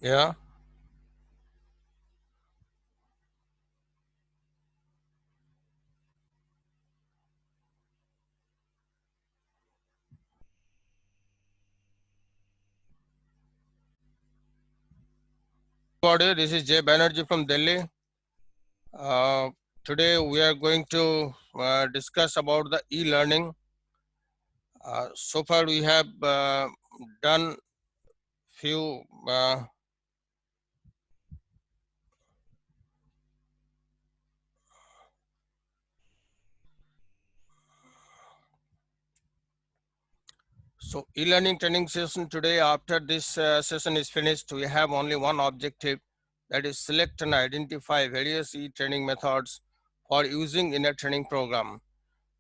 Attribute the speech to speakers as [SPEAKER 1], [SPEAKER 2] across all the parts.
[SPEAKER 1] Yeah. Everybody, this is Jay Banerjee from Delhi. Uh, Today we are going to discuss about the e-learning. So far we have done few so e-learning training session today. After this session is finished, we have only one objective, that is select and identify various e-training methods for using in a training program.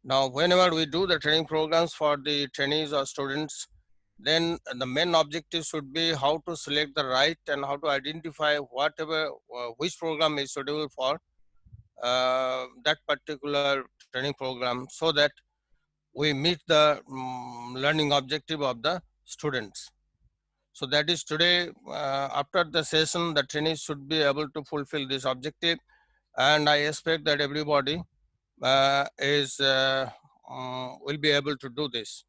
[SPEAKER 1] Now, whenever we do the training programs for the trainees or students, then the main objective should be how to select the right and how to identify whatever, which program is suitable for that particular training program, so that we meet the learning objective of the students. So that is today, after the session, the trainees should be able to fulfill this objective. And I expect that everybody will be able to do this.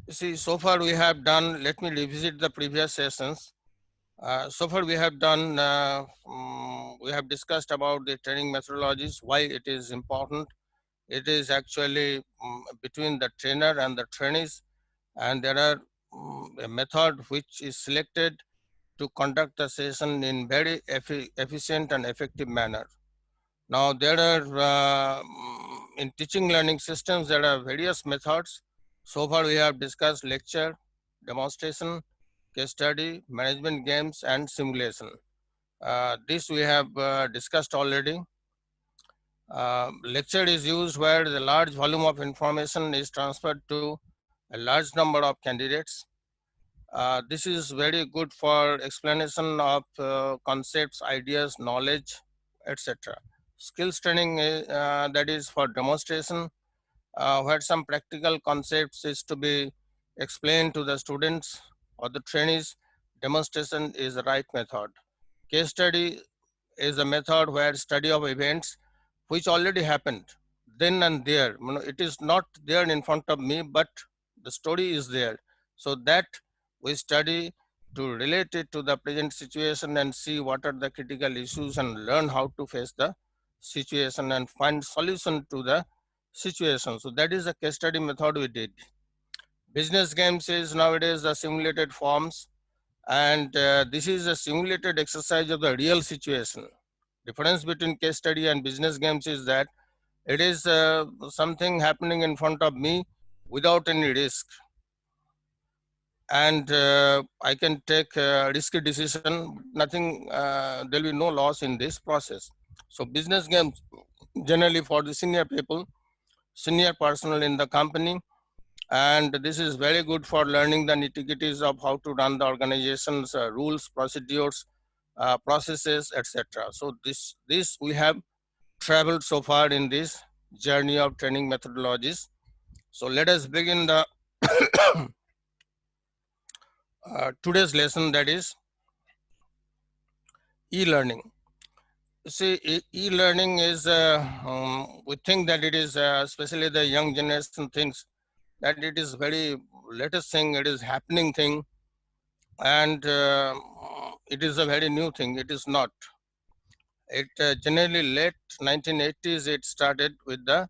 [SPEAKER 1] You see, so far we have done, let me revisit the previous sessions. So far we have discussed about the training methodologies, why it is important. It is actually between the trainer and the trainees, and there are a method which is selected to conduct the session in very efficient and effective manner. Now there are in teaching learning systems there are various methods. So far we have discussed lecture, demonstration, case study, management games, and simulation. This we have discussed already. Lecture is used where the large volume of information is transferred to a large number of candidates. This is very good for explanation of concepts, ideas, knowledge, etc. Skills training, that is for demonstration, where some practical concepts is to be explained to the students or the trainees. Demonstration is the right method. Case study is a method where study of events which already happened then and there. It is not there in front of me, but the story is there. So that we study to relate it to the present situation and see what are the critical issues and learn how to face the situation and find solution to the situation. So that is the case study method we did. Business games is nowadays the simulated forms, and this is a simulated exercise of the real situation. Difference between case study and business games is that it is something happening in front of me without any risk, and I can take a risky decision. Nothing, there will be no loss in this process. So business games generally for the senior people, senior personnel in the company, and this is very good for learning the nitty-gritties of how to run the organization's rules, procedures, processes, etc. So this we have traveled so far in this journey of training methodologies. So let us begin the today's lesson, that is e-learning. See, e-learning is, we think that it is, especially the young generation thinks that it is very latest thing, it is happening thing, and it is a very new thing. It is not. It generally late 1980s, it started with the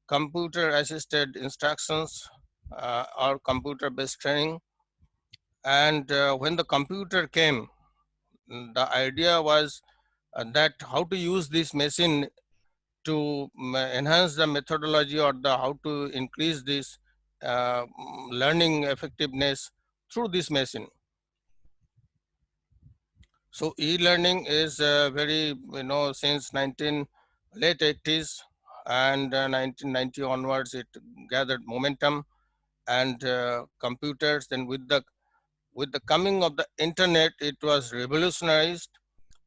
[SPEAKER 1] computer assisted instructions or computer based training. And when the computer came, the idea was that how to use this machine to enhance the methodology or the how to increase this learning effectiveness through this machine. So e-learning is very, since late 80s and 1990 onwards, it gathered momentum, and computers. Then with the coming of the internet, it was revolutionized.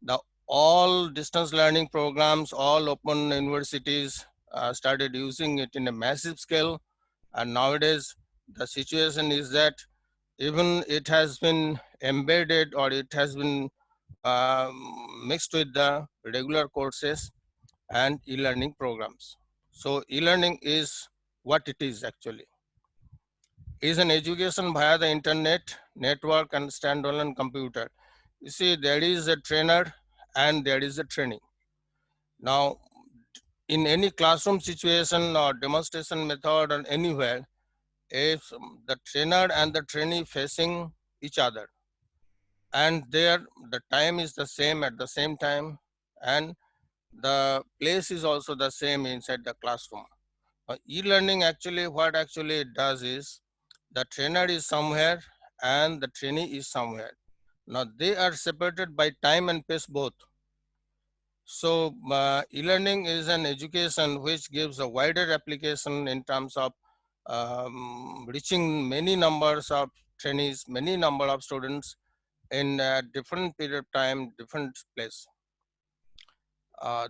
[SPEAKER 1] The all distance learning programs, all open universities started using it in a massive scale. And nowadays, the situation is that even it has been embedded or it has been mixed with the regular courses and e-learning programs. So e-learning is what it is actually. Is an education via the internet, network and standalone computer. You see, there is a trainer and there is a training. Now, in any classroom situation or demonstration method or anywhere, if the trainer and the trainee facing each other, and there the time is the same at the same time, and the place is also the same inside the classroom. E-learning actually, what actually it does is, the trainer is somewhere and the trainee is somewhere. Now they are separated by time and space both. So e-learning is an education which gives a wider application in terms of reaching many numbers of trainees, many number of students in a different period of time, different place.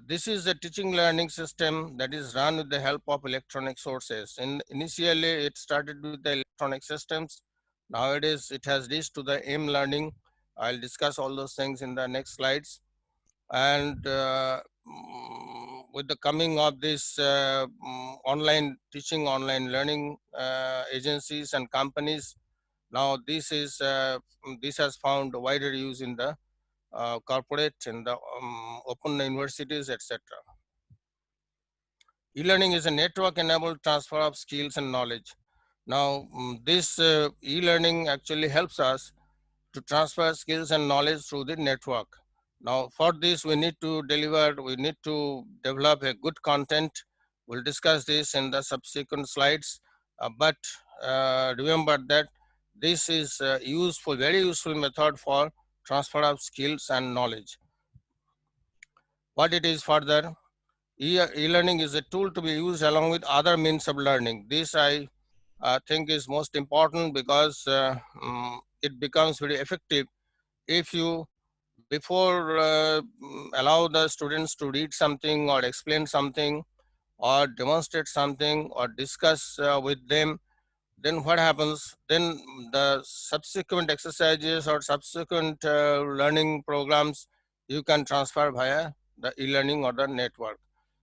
[SPEAKER 1] This is a teaching learning system that is run with the help of electronic sources. Initially, it started with the electronic systems. Nowadays, it has reached to the learning. I'll discuss all those things in the next slides. And with the coming of this online teaching, online learning agencies and companies, now this has found wider use in the corporate and the open universities, etc. E-learning is a network-enabled transfer of skills and knowledge. Now, this e-learning actually helps us to transfer skills and knowledge through the network. Now, for this, we need to develop a good content. We'll discuss this in the subsequent slides. But remember that this is very useful method for transfer of skills and knowledge. What it is further, e-learning is a tool to be used along with other means of learning. This I think is most important because it becomes very effective if you, before allow the students to read something or explain something or demonstrate something or discuss with them, then what happens, then the subsequent exercises or subsequent learning programs you can transfer via the e-learning or the network.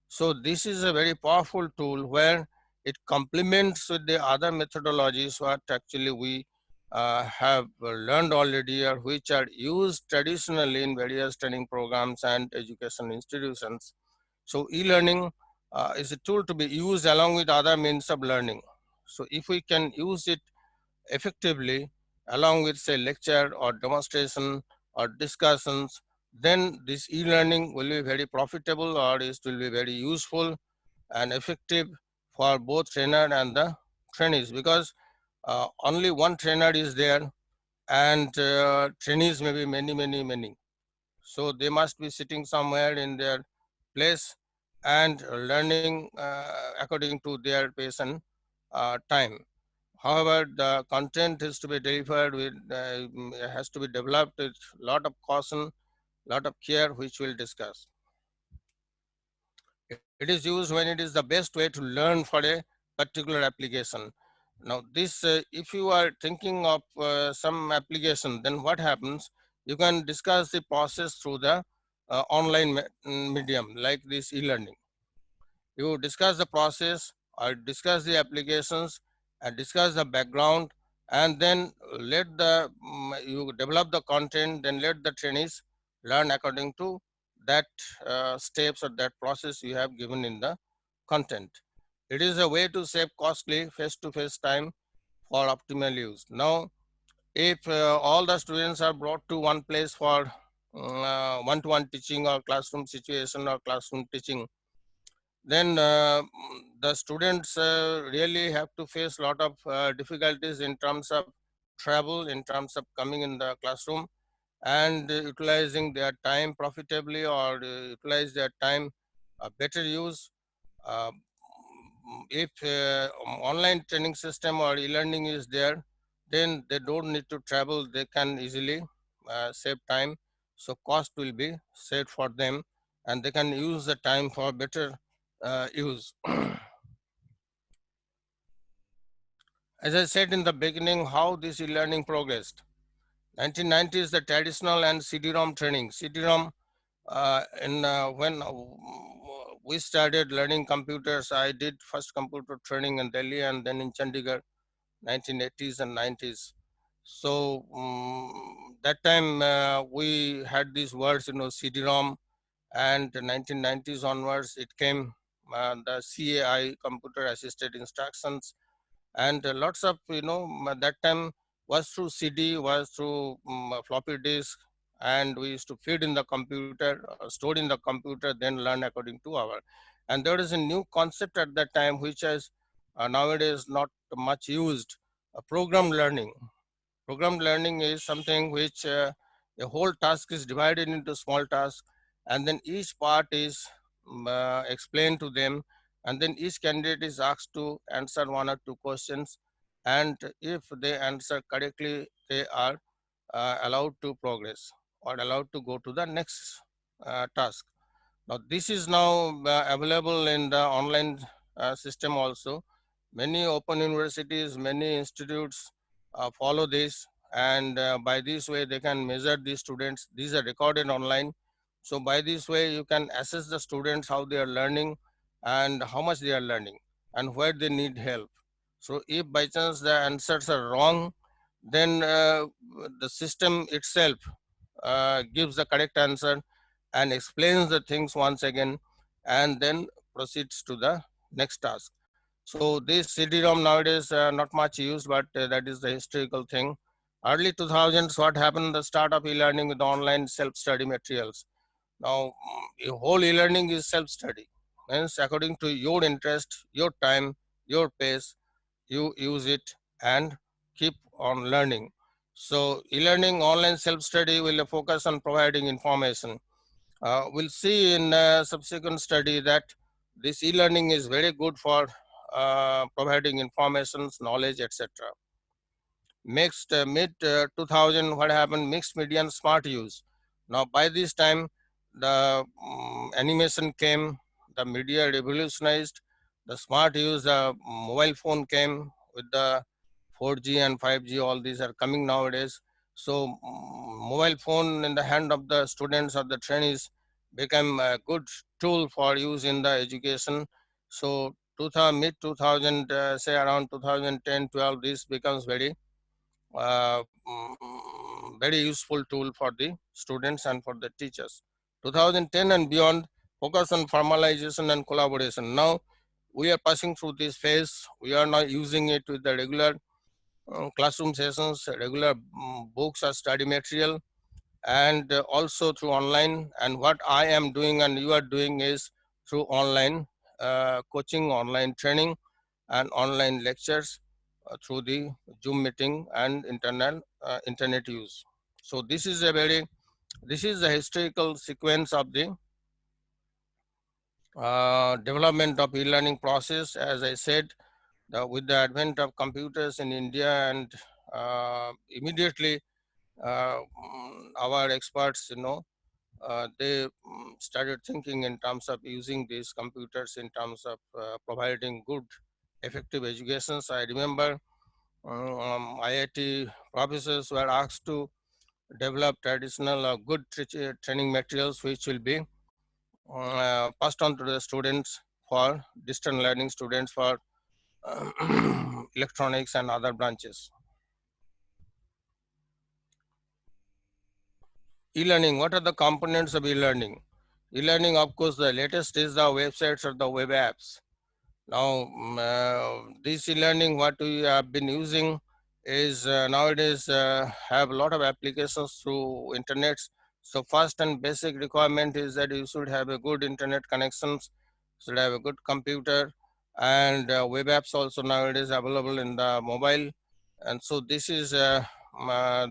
[SPEAKER 1] So this is a very powerful tool where it complements with the other methodologies what actually we have learned already or which are used traditionally in various training programs and education institutions. So e-learning is a tool to be used along with other means of learning. So if we can use it effectively along with say lecture or demonstration or discussions, then this e-learning will be very profitable or it will be very useful and effective for both trainer and the trainees, because only one trainer is there and trainees may be many. So they must be sitting somewhere in their place and learning according to their pace and time. However, the content is to be delivered with, has to be developed with lot of caution, lot of care, which we'll discuss. It is used when it is the best way to learn for a particular application. Now, this, if you are thinking of some application, then what happens? You can discuss the process through the online medium like this e-learning. You discuss the process or discuss the applications and discuss the background, and then let the you develop the content, then let the trainees learn according to that steps or that process you have given in the content. It is a way to save costly face-to-face time for optimal use. Now, if all the students are brought to one place for one-to-one teaching or classroom situation or classroom teaching, then the students really have to face a lot of difficulties in terms of travel, in terms of coming in the classroom and utilizing their time profitably or utilize their time better use. Uh, if online training system or e-learning is there, then they don't need to travel. They can easily save time. So cost will be saved for them and they can use the time for better use. As I said in the beginning, how this e-learning progressed. 1990s, the traditional and CD-ROM training. CD-ROM, when we started learning computers, I did first computer training in Delhi and then in Chandigarh, 1980s and 90s. So that time we had these words, CD-ROM, and 1990s onwards it came the CAI, computer assisted instructions, and lots of that time was through CD, was through floppy disk, and we used to feed in the computer, stored in the computer, then learn according to our. And there is a new concept at that time which is nowadays not much used, program learning. Programmed learning is something which a whole task is divided into small tasks, and then each part is explained to them, and then each candidate is asked to answer one or two questions, and if they answer correctly, they are allowed to progress or allowed to go to the next task. Now, this is now available in the online system also. Many open universities, many institutes follow this, and by this way, they can measure the students. These are recorded online. So, by this way, you can assess the students how they are learning and how much they are learning and where they need help. So, if by chance the answers are wrong, then the system itself gives the correct answer and explains the things once again, and then proceeds to the next task. So this CD-ROM nowadays not much used, but that is the historical thing. Early 2000s, what happened? The start of e-learning with online self-study materials. Now, the whole e-learning is self-study. Means according to your interest, your time, your pace, you use it and keep on learning. So e-learning online self-study will focus on providing information. We'll see in a subsequent study that this e-learning is very good for providing informations, knowledge, etc. Mixed mid 2000, what happened? Mixed media and smart use. Now by this time, the animation came, the media revolutionized, the smart use, the mobile phone came with the 4G and 5G. All these are coming nowadays. So mobile phone in the hand of the students or the trainees become a good tool for use in the education. So 2000, mid 2000, say around 2010, 12, this becomes very useful tool for the students and for the teachers. 2010 and beyond, focus on formalization and collaboration. Now we are passing through this phase. We are now using it with the regular classroom sessions, regular books or study material, and also through online. And what I am doing and you are doing is through online coaching, online training, and online lectures through the Zoom meeting and internet use. So this is the historical sequence of the development of e-learning process. As I said, with the advent of computers in India, and immediately our experts, they started thinking in terms of using these computers in terms of providing good, effective educations. I remember IIT professors were asked to develop traditional good training materials which will be passed on to the students for distant learning students for electronics and other branches. E-learning, what are the components of e-learning? E-learning, of course, the latest is the websites or the web apps. Now, this e-learning, what we have been using is nowadays have a lot of applications through internet. So first and basic requirement is that you should have a good internet connections, should have a good computer, and web apps also nowadays available in the mobile. And so this is the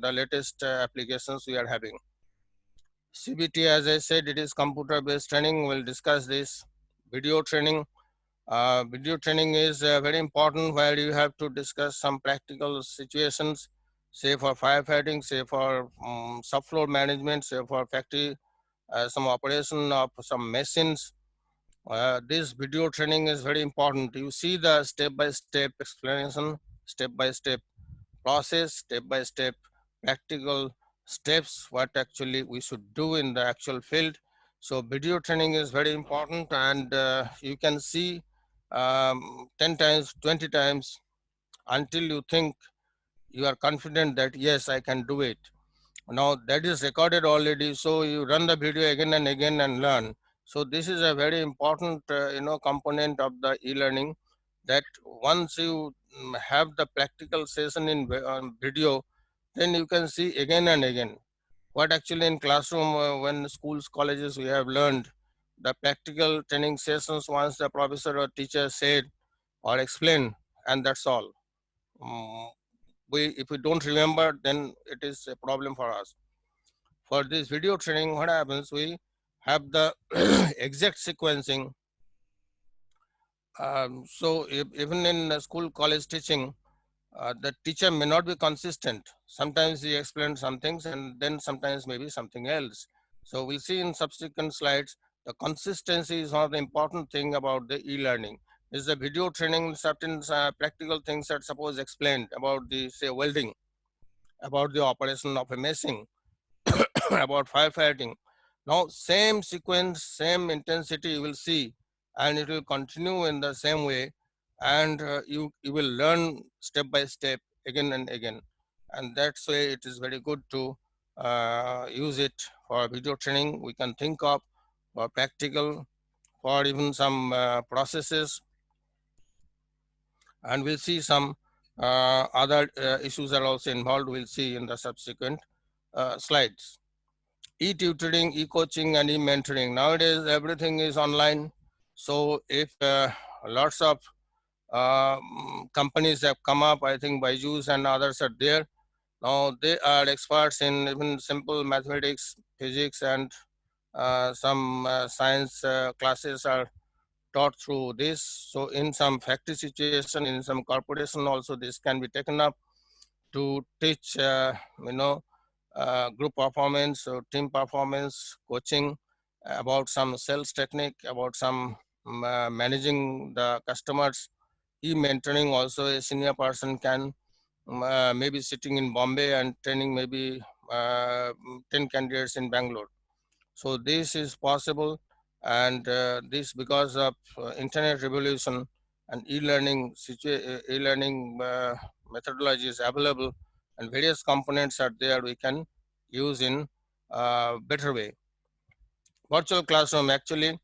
[SPEAKER 1] latest applications we are having. CBT, as I said, it is computer-based training. We'll discuss this. Video training. Video training is very important, where you have to discuss some practical situations, say for firefighting, say for subfloor management, say for factory, some operation of some machines. This video training is very important. You see the step-by-step explanation, step by step process, step by step practical steps, what actually we should do in the actual field. So video training is very important, and you can see 10 times, 20 times until you think you are confident that yes, I can do it. Now that is recorded already, so you run the video again and again and learn. So this is a very important component of the e-learning, that once you have the practical session in video, then you can see again and again what actually in classroom, when schools, colleges, we have learned the practical training sessions once the professor or teacher said or explained, and that's all. Mm, we if we don't remember, then it is a problem for us. For this video training, what happens, we have the exact sequencing. So even in school, college teaching, the teacher may not be consistent. Sometimes he explains some things and then sometimes maybe something else. So we'll see in subsequent slides, the consistency is one of the important thing about the e-learning. Is the video training, certain practical things that suppose explained about the, say, welding, about the operation of a machine, about firefighting. Now, same sequence, same intensity you will see, and it will continue in the same way, and you will learn step by step again and again, and that's why it is very good to use it for video training. We can think of for practical, for even some processes, and we'll see some other issues are also involved. We'll see in the subsequent slides. E-tutoring, e-coaching, and e-mentoring. Nowadays, everything is online. So if lots of companies have come up, I think Byju's and others are there. Now they are experts in even simple mathematics, physics, and some science classes are taught through this. So in some factory situation, in some corporation also, this can be taken up to teach, group performance or team performance, coaching, about some sales technique, about some managing the customers. E-mentoring also, a senior person can maybe sitting in Bombay and training maybe 10 candidates in Bangalore. So this is possible, and this because of internet revolution and e-learning methodology is available, and various components are there we can use in better way. Virtual classroom, actually,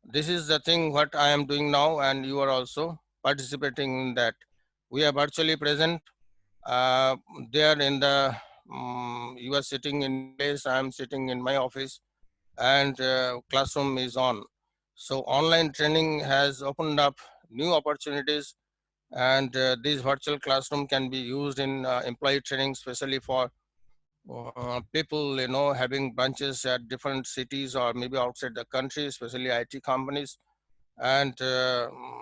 [SPEAKER 1] this is the thing what I am doing now, and you are also participating in that. We are virtually present uh, there in the you are sitting in your place, I am sitting in my office, and classroom is on. So online training has opened up new opportunities, and this virtual classroom can be used in employee training, especially for people having branches at different cities or maybe outside the country, especially IT companies. And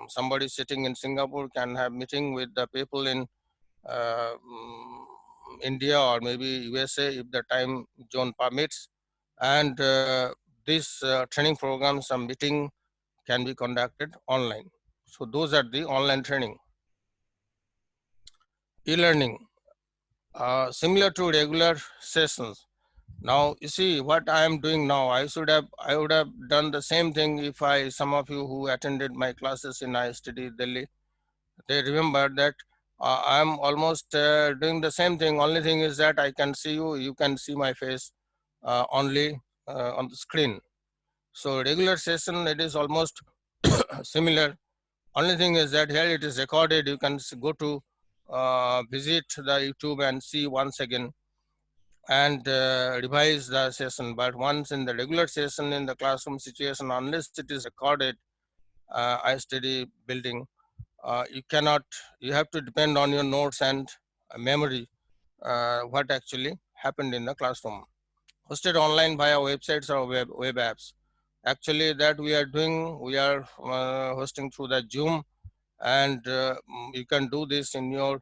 [SPEAKER 1] somebody sitting in Singapore can have meeting with the people in uh, mm, India or maybe USA if the time zone permits. And this training program, some meeting can be conducted online. So those are the online training. E-learning, similar to regular sessions. Now you see what I am doing now. I would have done the same thing if some of you who attended my classes in ISTD Delhi, they remember that I am almost doing the same thing. Only thing is that I can see you, you can see my face only on the screen. So regular session, it is almost similar. Only thing is that here it is recorded. You can go to visit the YouTube and see once again and revise the session. But once in the regular session in the classroom situation, unless it is recorded, I study building, you cannot, you have to depend on your notes and memory, what actually happened in the classroom. Hosted online via websites or web apps. Actually, that we are doing, we are hosting through the Zoom, and you can do this in your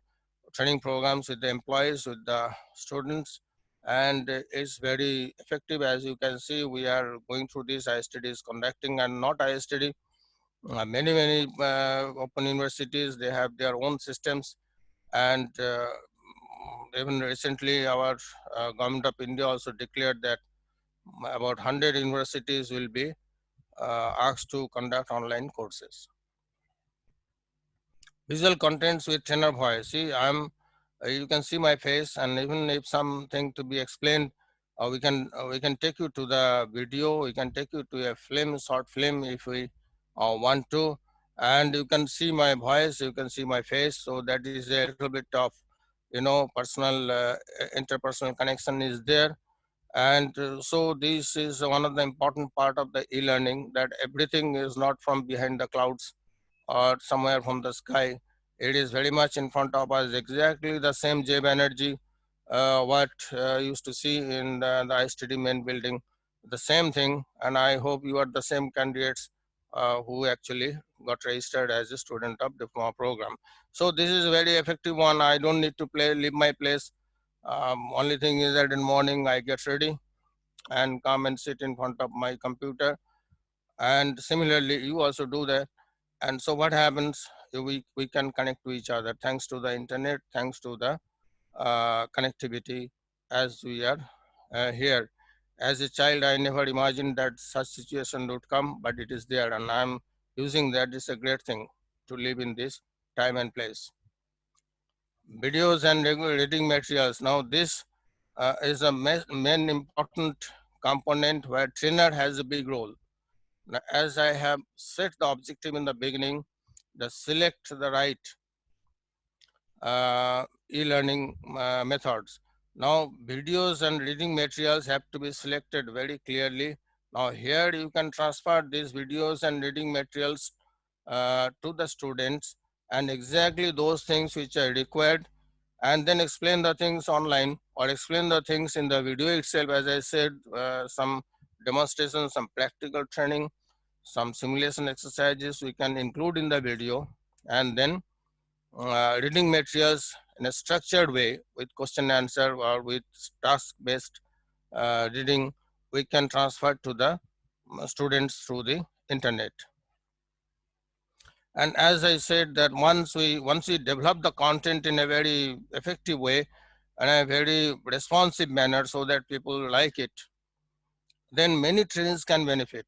[SPEAKER 1] training programs with the employees, with the students, and it's very effective. As you can see, we are going through this. ISTD is conducting, and not ISTD. Many open universities, they have their own systems, And even recently, our government of India also declared that about 100 universities will be asked to conduct online courses. Visual contents with tenor voice. See, you can see my face, and even if something to be explained, we can take you to the video. We can take you to a film, short film, if we want to, and you can see my voice. You can see my face. So that is a little bit of, personal, interpersonal connection is there. And so this is one of the important part of the e-learning, that everything is not from behind the clouds or somewhere from the sky. It is very much in front of us, exactly the same J energy what used to see in the ISTD main building, the same thing. And I hope you are the same candidates who actually got registered as a student of diploma program. So this is a very effective one. I don't need to leave my place. Only thing is that in morning I get ready and come and sit in front of my computer. And similarly, you also do that. And so what happens, we can connect to each other thanks to the internet, thanks to the connectivity, as we are here. As a child, I never imagined that such situation would come, but it is there, and I'm using that. It's a great thing to live in this time and place. Videos and reading materials. Now this is a main important component where trainer has a big role. Now, as I have set the objective in the beginning, the select the right e-learning methods. Now, videos and reading materials have to be selected very clearly. Now, here you can transfer these videos and reading materials to the students, and exactly those things which are required, and then explain the things online or explain the things in the video itself. As I said, some demonstrations, some practical training, some simulation exercises we can include in the video, and then reading materials in a structured way with question answer or with task based reading, we can transfer to the students through the internet. And as I said, that once we develop the content in a very effective way and a very responsive manner so that people like it, then many trainings can benefit.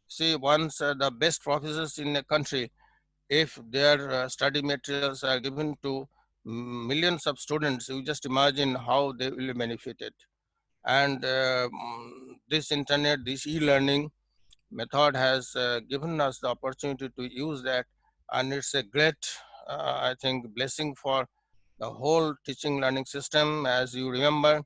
[SPEAKER 1] See, once the best professors in a country, if their study materials are given to millions of students, you just imagine how they will benefit it. And this internet, this e-learning method has given us the opportunity to use that, and it's a great, I think, blessing for the whole teaching learning system. As you remember,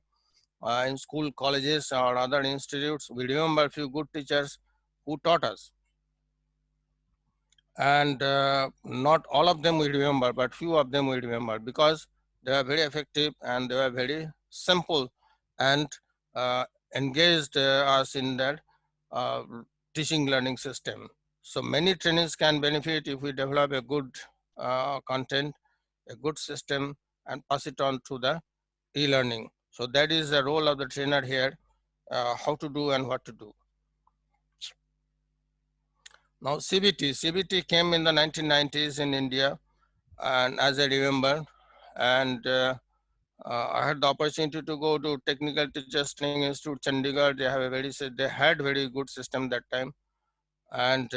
[SPEAKER 1] in school, colleges, or other institutes, we remember a few good teachers who taught us, and not all of them we remember, but few of them we remember, because they are very effective and they are very simple, and uh, engaged us in that uh, teaching learning system. So many trainings can benefit if we develop a good content, a good system, and pass it on to the e-learning. So that is the role of the trainer here, how to do and what to do. Now CBT came in the 1990s in India, and as I remember, and I had the opportunity to go to Technical Teachers Training Institute, Chandigarh. They had very good system that time, and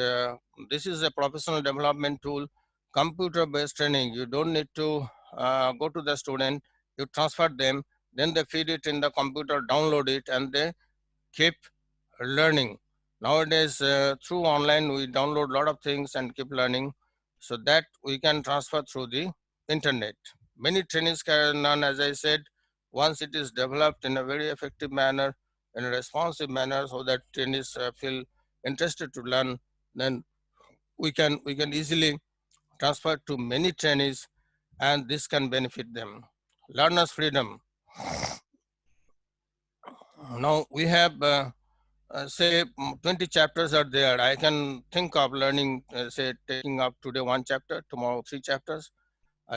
[SPEAKER 1] this is a professional development tool, computer-based training. You don't need to go to the student. You transfer them, then they feed it in the computer, download it, and they keep learning. Nowadays, through online, we download a lot of things and keep learning, so that we can transfer through the internet. Many trainings can learn, as I said, once it is developed in a very effective manner, in a responsive manner, so that trainees feel interested to learn, then we can easily transfer to many trainees, and this can benefit them. Learners' freedom. Now we have say 20 chapters are there. I can think of learning, say taking up today one chapter, tomorrow 3 chapters,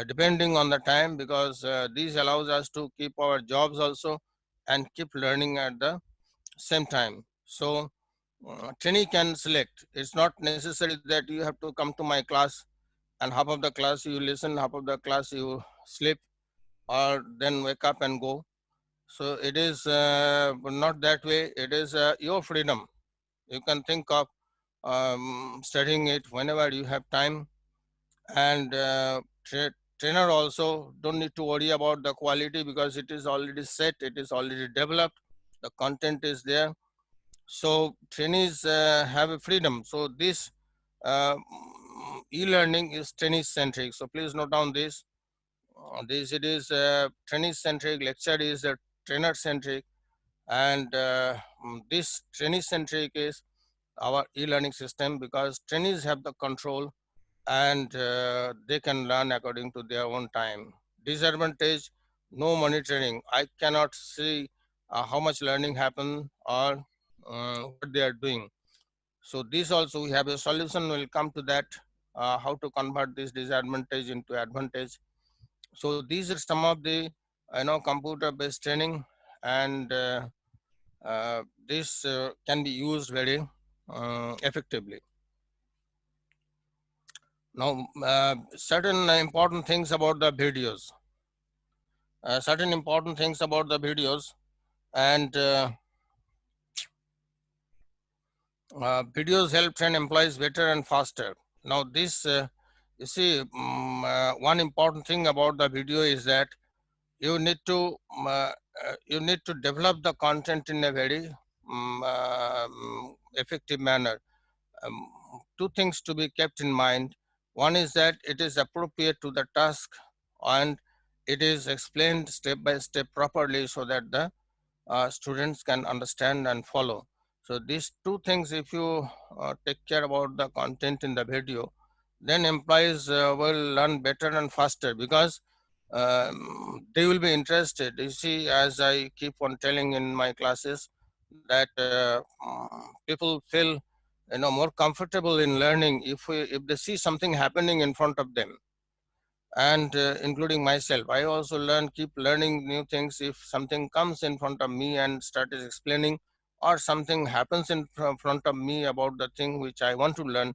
[SPEAKER 1] depending on the time, because these allows us to keep our jobs also and keep learning at the same time. So trainee can select. It's not necessary that you have to come to my class and half of the class you listen, half of the class you sleep or then wake up and go. So it is not that way. It is your freedom. You can think of studying it whenever you have time. And trainer also don't need to worry about the quality because it is already set, it is already developed, the content is there. So trainees have a freedom. So this e-learning is trainee centric. So please note down this. This it is trainee centric. Lecture is trainer centric, and this trainee centric is our e-learning system because trainees have the control and they can learn according to their own time. Disadvantage: no monitoring. I cannot see how much learning happen or what they are doing. So this also we have a solution. We'll come to that. How to convert this disadvantage into advantage. So these are some of the computer-based training, and this can be used very effectively. Now, certain important things about the videos. Certain important things about the videos, and videos help train employees better and faster. Now, this you see, one important thing about the video is that you need to develop the content in a very effective manner. um, Two things to be kept in mind. One is that it is appropriate to the task and it is explained step by step properly so that the students can understand and follow. So these two things, if you take care about the content in the video, then employees will learn better and faster because they will be interested. You see, as I keep on telling in my classes, that people feel more comfortable in learning if they see something happening in front of them. And including myself, I also keep learning new things if something comes in front of me and starts explaining, or something happens in front of me about the thing which I want to learn.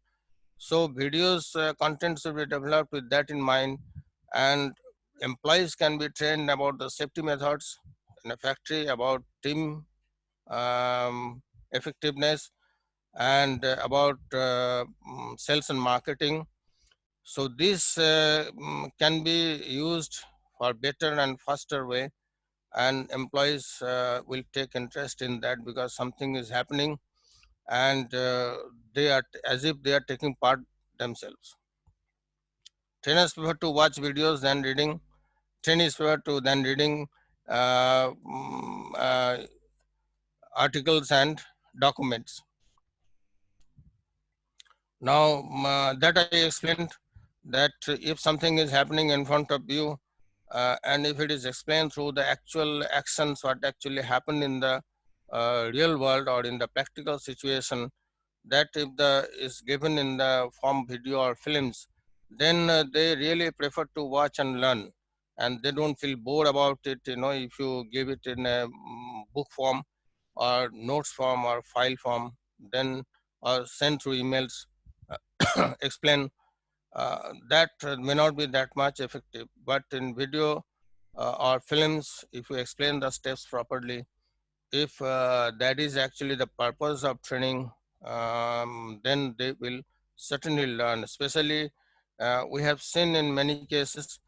[SPEAKER 1] So videos content should be developed with that in mind. And employees can be trained about the safety methods in a factory, about team effectiveness, and about sales and marketing. So this can be used for better and faster way, and employees will take interest in that because something is happening, and they are as if they are taking part themselves. Trainers prefer to watch videos than reading. Trainees prefer to than reading articles and documents. Now that I explained, that if something is happening in front of you, and if it is explained through the actual actions, what actually happened in the real world or in the practical situation, that if the is given in the form video or films, then they really prefer to watch and learn, and they don't feel bored about it. If you give it in a book form or notes form or file form, then or send through emails, explain, that may not be that much effective. But in video or films, if you explain the steps properly, if that is actually the purpose of training, then they will certainly learn. Especially, we have seen in many cases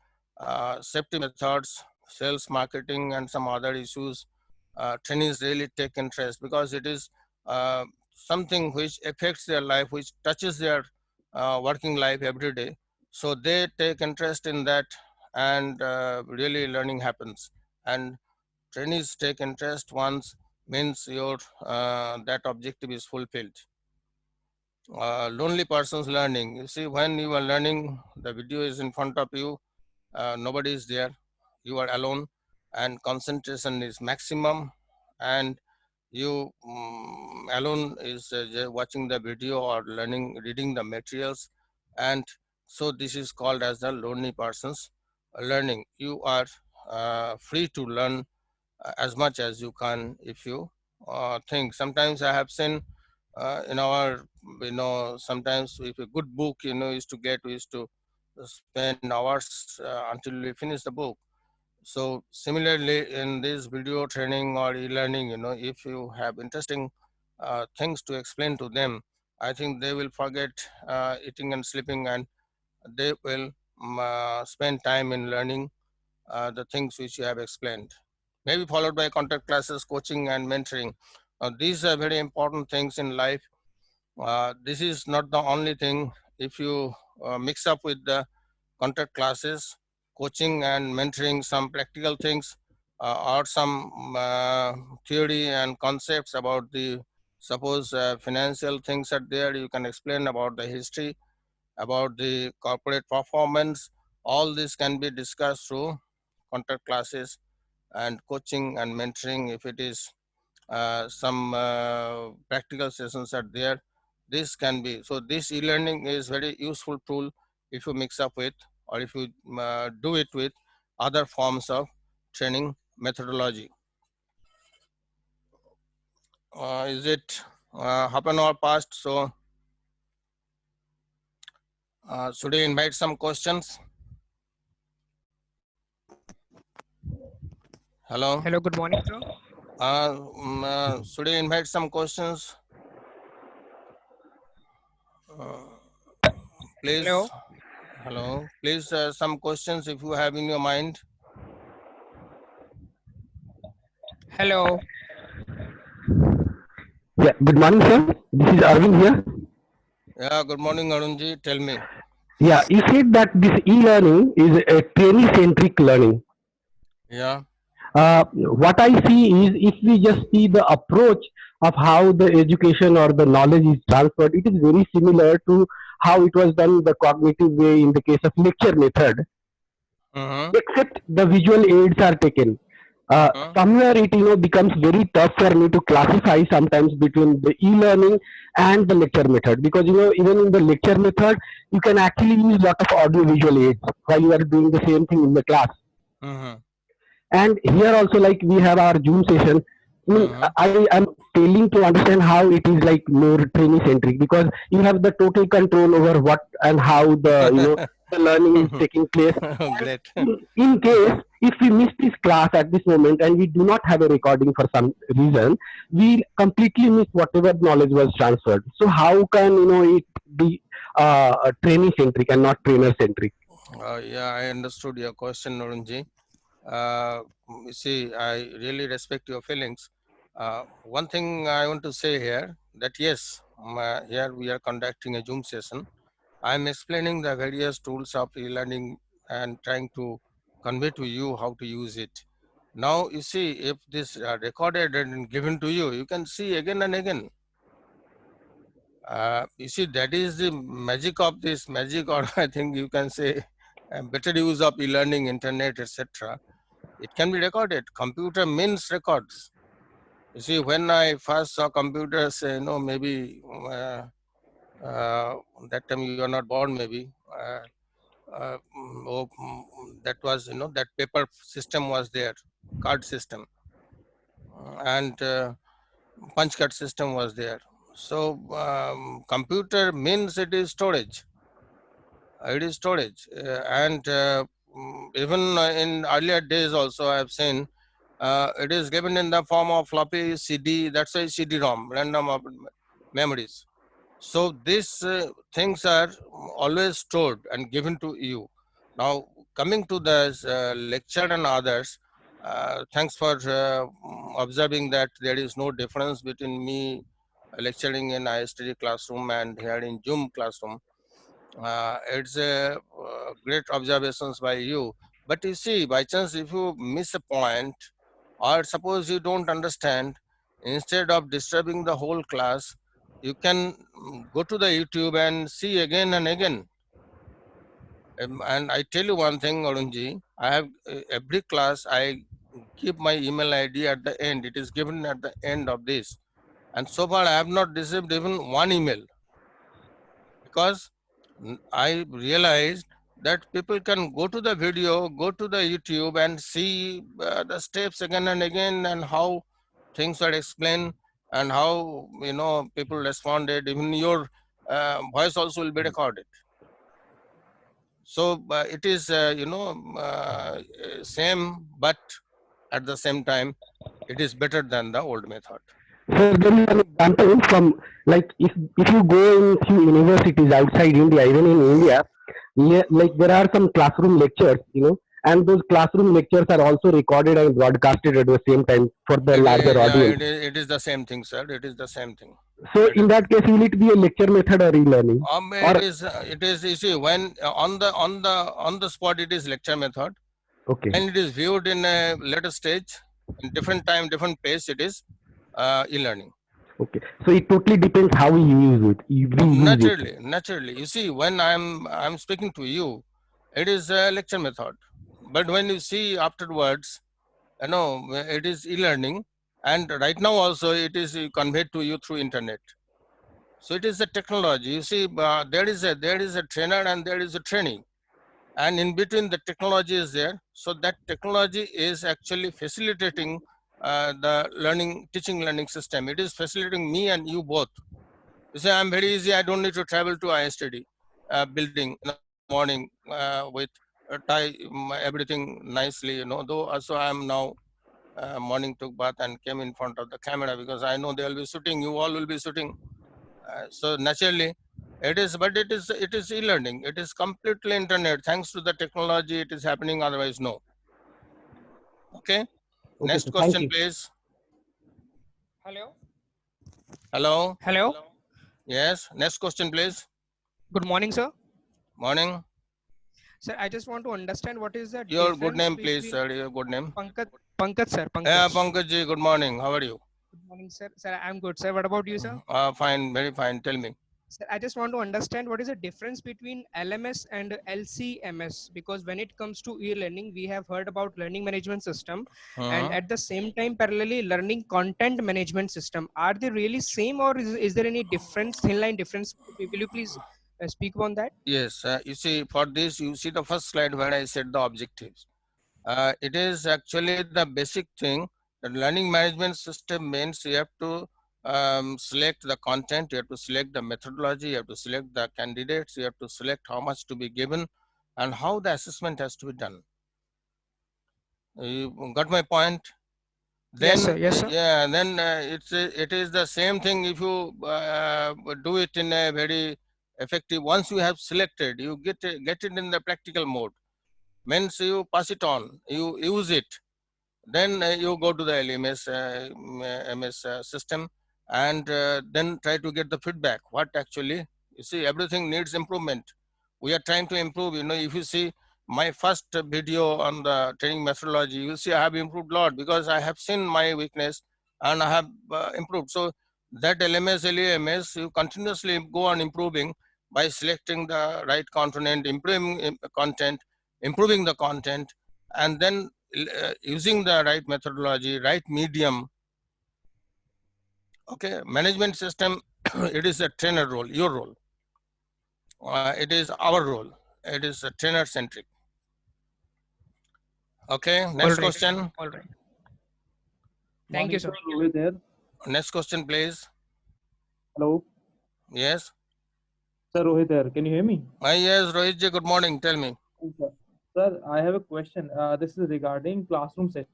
[SPEAKER 1] safety methods, sales, marketing, and some other issues. Trainees really take interest because it is something which affects their life, which touches their working life every day. So they take interest in that, and really learning happens. And trainees take interest once, means your that objective is fulfilled. Lonely persons learning. You see, when you are learning, the video is in front of you, nobody is there, you are alone, and concentration is maximum, and you alone is watching the video or learning, reading the materials. And so this is called as the lonely persons learning. You are free to learn as much as you can if you think. Sometimes I have seen in our, sometimes if a good book, used to get, we used to spend hours until we finish the book. So similarly, in this video training or e-learning, if you have interesting things to explain to them, I think they will forget eating and sleeping, and they will spend time in learning the things which you have explained. Maybe followed by contact classes, coaching, and mentoring. These are very important things in life. This is not the only thing. If you mix up with the contact classes, coaching, and mentoring, some practical things or some theory and concepts about the, suppose financial things are there, you can explain about the history, about the corporate performance. All this can be discussed through contact classes and coaching and mentoring. If it is some practical sessions are there, this can be. So this e-learning is very useful tool if you mix up with, or if you do it with other forms of training methodology. Is it half an hour past? So should I invite some questions? Hello.
[SPEAKER 2] Hello, good morning, sir.
[SPEAKER 1] Should I invite some questions? Uh, please.
[SPEAKER 2] Hello.
[SPEAKER 1] Hello. Please, some questions if you have in your mind.
[SPEAKER 2] Hello.
[SPEAKER 3] Yeah, good morning, sir. This is Arvind here.
[SPEAKER 1] Yeah, good morning, Arunji. Tell me.
[SPEAKER 3] Yeah, you said that this e-learning is a trainee-centric learning.
[SPEAKER 1] Yeah.
[SPEAKER 3] What I see is if we just see the approach of how the education or the knowledge is transferred, it is very similar to how it was done the cognitive way in the case of lecture method,
[SPEAKER 1] Mm-hmm.
[SPEAKER 3] except the visual aids are taken.
[SPEAKER 1] Mm-hmm.
[SPEAKER 3] Somewhere it becomes very tough for me to classify sometimes between the e-learning and the lecture method, because even in the lecture method you can actually use lot of audio visual aids while you are doing the same thing in the class.
[SPEAKER 1] Mm-hmm.
[SPEAKER 3] And here also, like, we have our Zoom session. I mean,
[SPEAKER 1] Mm-hmm.
[SPEAKER 3] I am failing to understand how it is like more training centric, because you have the total control over what and how the learning is taking place. And
[SPEAKER 1] Great.
[SPEAKER 3] in case if we miss this class at this moment and we do not have a recording for some reason, we completely miss whatever knowledge was transferred. So how can it be training centric and not trainer centric?
[SPEAKER 1] Yeah, I understood your question, Arunji. Uh, you see, I really respect your feelings. One thing I want to say here, that yes, here we are conducting a Zoom session. I'm explaining the various tools of e-learning and trying to convey to you how to use it. Now, you see, if this recorded and given to you, you can see again and again. You see, that is the magic of this magic, or I think you can say better use of e-learning, internet, etc. It can be recorded. Computer means records. You see, when I first saw computers, maybe uh, that time you are not born, maybe. That was, that paper system was there, card system, and punch card system was there. So computer means it is storage. It is storage, and even in earlier days also I have seen it is given in the form of floppy CD. That's why CD-ROM, random memories. So these things are always stored and given to you. Now, coming to the lecture and others, thanks for observing that there is no difference between me lecturing in ISTD classroom and here in Zoom classroom. It's a great observations by you. But you see, by chance, if you miss a point, or suppose you don't understand, instead of disturbing the whole class, you can go to the YouTube and see again and again. And I tell you one thing, Arunji, I have every class I keep my email ID at the end. It is given at the end of this. And so far, I have not received even one email, because I realized that people can go to the video, go to the YouTube and see the steps again and again, and how things are explained, and how people responded. Even your voice also will be recorded. So it is same, but at the same time it is better than the old method.
[SPEAKER 3] So there is an example from, like, if you go in few universities outside India, even in India, yeah, like there are some classroom lectures, and those classroom lectures are also recorded and broadcasted at the same time for the larger
[SPEAKER 1] Yeah,
[SPEAKER 3] audience.
[SPEAKER 1] it is the same thing, sir. It is the same thing.
[SPEAKER 3] So
[SPEAKER 1] It
[SPEAKER 3] in
[SPEAKER 1] is.
[SPEAKER 3] that case, will it be a lecture method or e-learning?
[SPEAKER 1] It
[SPEAKER 3] Or
[SPEAKER 1] is. It is. You see, when on the spot, it is lecture method.
[SPEAKER 3] okay,
[SPEAKER 1] When it is viewed in a later stage, in different time, different pace, it is e-learning.
[SPEAKER 3] okay. So it totally depends how we use it. We use it.
[SPEAKER 1] Naturally. You see, when I'm speaking to you, it is a lecture method. But when you see afterwards, it is e-learning, and right now also it is conveyed to you through internet. So it is a technology. You see, there is a trainer and there is a trainee, and in between the technology is there. So that technology is actually facilitating the teaching learning system. It is facilitating me and you both. You say I'm very easy. I don't need to travel to ISTD building in the morning with tie everything nicely. Though also I am now morning took bath and came in front of the camera because I know they will be shooting. You all will be shooting. So naturally, it is e-learning. It is completely internet. Thanks to the technology, it is happening. Otherwise, no. Okay.
[SPEAKER 3] Okay,
[SPEAKER 1] Next
[SPEAKER 3] so thank
[SPEAKER 1] question,
[SPEAKER 3] you.
[SPEAKER 1] please.
[SPEAKER 2] Hello.
[SPEAKER 1] Hello.
[SPEAKER 2] Hello.
[SPEAKER 1] Yes. Next question, please.
[SPEAKER 2] Good morning, sir.
[SPEAKER 1] Morning.
[SPEAKER 2] Sir, I just want to understand what is the
[SPEAKER 1] Your good
[SPEAKER 2] difference
[SPEAKER 1] name, please,
[SPEAKER 2] between
[SPEAKER 1] sir. Your good name.
[SPEAKER 2] Pankaj, sir.
[SPEAKER 1] Yeah,
[SPEAKER 2] Pankaj.
[SPEAKER 1] Pankaj ji. Good morning. How are you?
[SPEAKER 2] Good morning, sir. Sir, I'm good, sir. What about you, sir?
[SPEAKER 1] Fine. Very fine. Tell me.
[SPEAKER 2] Sir, I just want to understand what is the difference between LMS and LCMS, because when it comes to e-learning, we have heard about learning management system, and
[SPEAKER 1] Uh-huh.
[SPEAKER 2] at the same time, parallelly learning content management system. Are they really same, or is there any difference, thin line difference? Will you please speak on that?
[SPEAKER 1] Yes. You see, for this, you see the first slide where I said the objectives. It is actually the basic thing. The learning management system means you have to select the content, you have to select the methodology, you have to select the candidates, you have to select how much to be given, and how the assessment has to be done. You got my point?
[SPEAKER 2] Yes, sir.
[SPEAKER 1] Then,
[SPEAKER 2] Yes, sir.
[SPEAKER 1] yeah, then it is the same thing if you do it in a very effective. Once you have selected, you get it in the practical mode. Means you pass it on, you use it. Then you go to the LMS MS system, and then try to get the feedback. What actually, you see, everything needs improvement. We are trying to improve. If you see my first video on the training methodology, you see I have improved a lot because I have seen my weakness and I have improved. So that LMS, LEMS, you continuously go on improving by selecting the right content, improving content, improving the content, and then using the right methodology, right medium. Okay, management system, it is a trainer role, your role. It is our role. It is a trainer centric. Okay,
[SPEAKER 2] All
[SPEAKER 1] next
[SPEAKER 2] right.
[SPEAKER 1] question.
[SPEAKER 2] All right. Thank you,
[SPEAKER 4] Morning,
[SPEAKER 2] sir.
[SPEAKER 4] sir. Rohit here.
[SPEAKER 1] Next question, please.
[SPEAKER 4] Hello,
[SPEAKER 1] Yes.
[SPEAKER 4] sir. Rohit here. Can you hear me?
[SPEAKER 1] Yes, Rohit ji, good morning. Tell me.
[SPEAKER 4] Yes, sir. Sir, I have a question. This is regarding classroom session.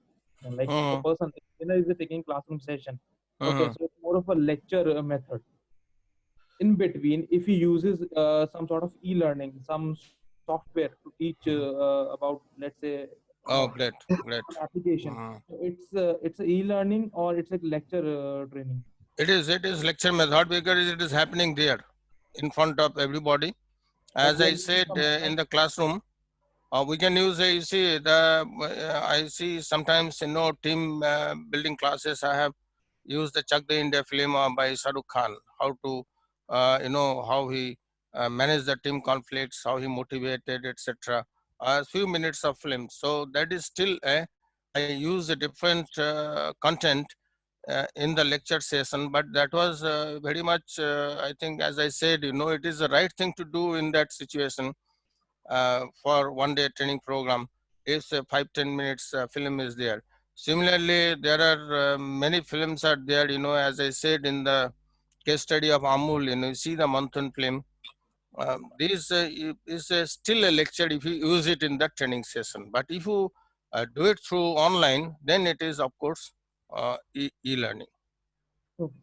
[SPEAKER 4] Like a person,
[SPEAKER 1] Hmm.
[SPEAKER 4] is taking classroom session. Okay, so
[SPEAKER 1] Hmm.
[SPEAKER 4] it's more of a lecture method. In between, if he uses some sort of e-learning, some software to teach about, let's say,
[SPEAKER 1] Oh, great,
[SPEAKER 4] an
[SPEAKER 1] great.
[SPEAKER 4] application,
[SPEAKER 1] Hmm.
[SPEAKER 4] so it's a e-learning or it's a lecture training.
[SPEAKER 1] It is lecture method because it is happening there in front of everybody.
[SPEAKER 4] Like
[SPEAKER 1] As
[SPEAKER 4] we are
[SPEAKER 1] I
[SPEAKER 4] using
[SPEAKER 1] said,
[SPEAKER 4] some
[SPEAKER 1] in the classroom, we can use, you see, I see sometimes, team building classes. I have used the Chak the India film by Shahrukh Khan, how to, how he managed the team conflicts, how he motivated, etc. A few minutes of film. So that is still I use a different content in the lecture session, but that was very much, I think, as I said, it is the right thing to do in that situation for one day training program. If 5-10 minutes film is there. Similarly, there are many films are there, as I said in the case study of Amul, you see the Manthan film. This is still a lecture if you use it in the training session. But if you do it through online, then it is of course e-learning.
[SPEAKER 4] Okay.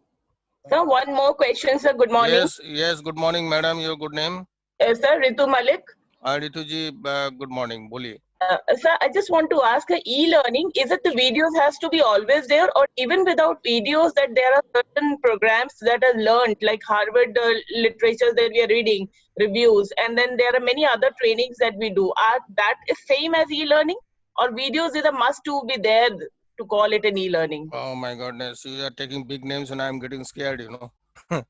[SPEAKER 5] Sir, one more question, sir. Good morning.
[SPEAKER 1] Yes, yes. Good morning, madam. Your good name?
[SPEAKER 5] Sir, Ritu Malik.
[SPEAKER 1] Rituji, good morning. Boli.
[SPEAKER 5] Sir, I just want to ask, e-learning, is it the videos has to be always there, or even without videos that there are certain programs that are learned, like Harvard literature that we are reading, reviews, and then there are many other trainings that we do. Are that is same as e-learning, or videos is a must to be there to call it an e-learning?
[SPEAKER 1] Oh my goodness, you are taking big names and I'm getting scared, you know.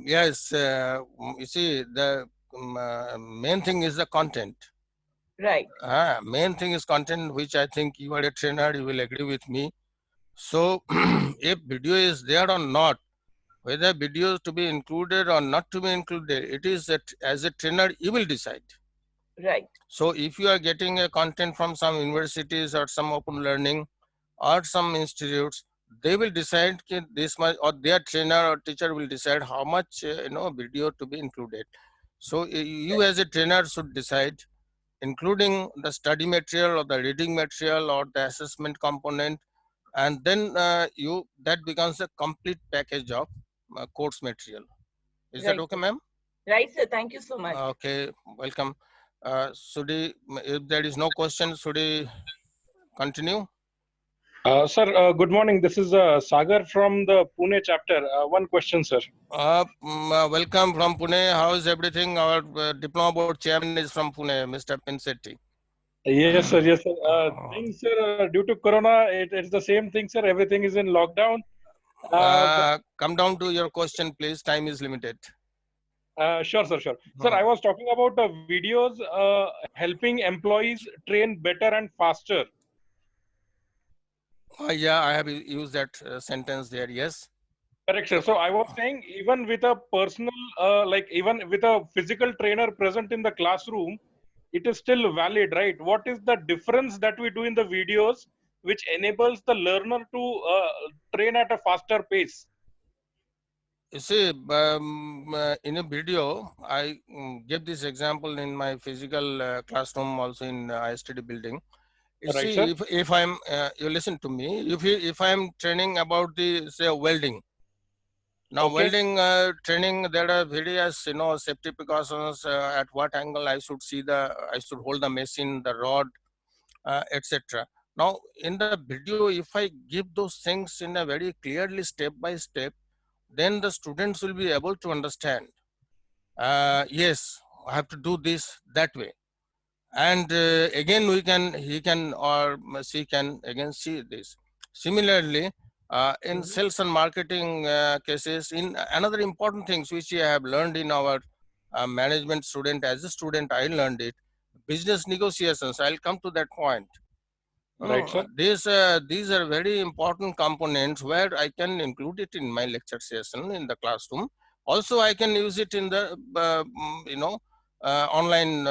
[SPEAKER 1] Yes, you see, the main thing is the content.
[SPEAKER 5] Right,
[SPEAKER 1] Main thing is content, which I think you are a trainer, you will agree with me. So, if video is there or not, whether video is to be included or not to be included, it is that as a trainer, you will decide.
[SPEAKER 5] right,
[SPEAKER 1] So, if you are getting a content from some universities or some open learning or some institutes, they will decide this much, or their trainer or teacher will decide how much video to be included. So you as a trainer should decide, including the study material or the reading material or the assessment component, and then you that becomes a complete package of course material. Is that
[SPEAKER 5] right,
[SPEAKER 1] okay,
[SPEAKER 5] sir.
[SPEAKER 1] ma'am?
[SPEAKER 5] Right, sir. Thank you so much.
[SPEAKER 1] Okay, welcome. Should we, if there is no question, should we continue?
[SPEAKER 6] Sir, good morning. This is Sagar from the Pune chapter. One question, sir.
[SPEAKER 1] Welcome from Pune. How is everything? Our diploma board chairman is from Pune, Mr. Pinsetti.
[SPEAKER 6] Yes, sir. Yes, sir. Things, sir, due to Corona, it's the same thing, sir. Everything is in lockdown.
[SPEAKER 1] Come down to your question, please. Time is limited.
[SPEAKER 6] Sure, sir. Sure. Sir, I was talking about videos helping employees train better and faster.
[SPEAKER 1] Yeah, I have used that sentence there. Yes.
[SPEAKER 6] Correct, sir. So I was saying, even with a personal, like even with a physical trainer present in the classroom, it is still valid, right? What is the difference that we do in the videos which enables the learner to train at a faster pace?
[SPEAKER 1] You see, in a video, I gave this example in my physical classroom, also in ISTD building. You
[SPEAKER 6] Right,
[SPEAKER 1] see,
[SPEAKER 6] sir?
[SPEAKER 1] if I'm, you listen to me. If I'm training about the say welding. Now,
[SPEAKER 6] Okay.
[SPEAKER 1] welding training, there are various, safety precautions. At what angle I should hold the machine, the rod, etc. Now, in the video, if I give those things in a very clearly step by step, then the students will be able to understand. Yes, I have to do this that way, and again he can or she can again see this. Similarly, in sales and marketing cases, in another important things which I have learned in our management student, as a student I learned it, business negotiations. I'll come to that point.
[SPEAKER 6] Right, sir.
[SPEAKER 1] These are very important components where I can include it in my lecture session in the classroom. Also, I can use it in the online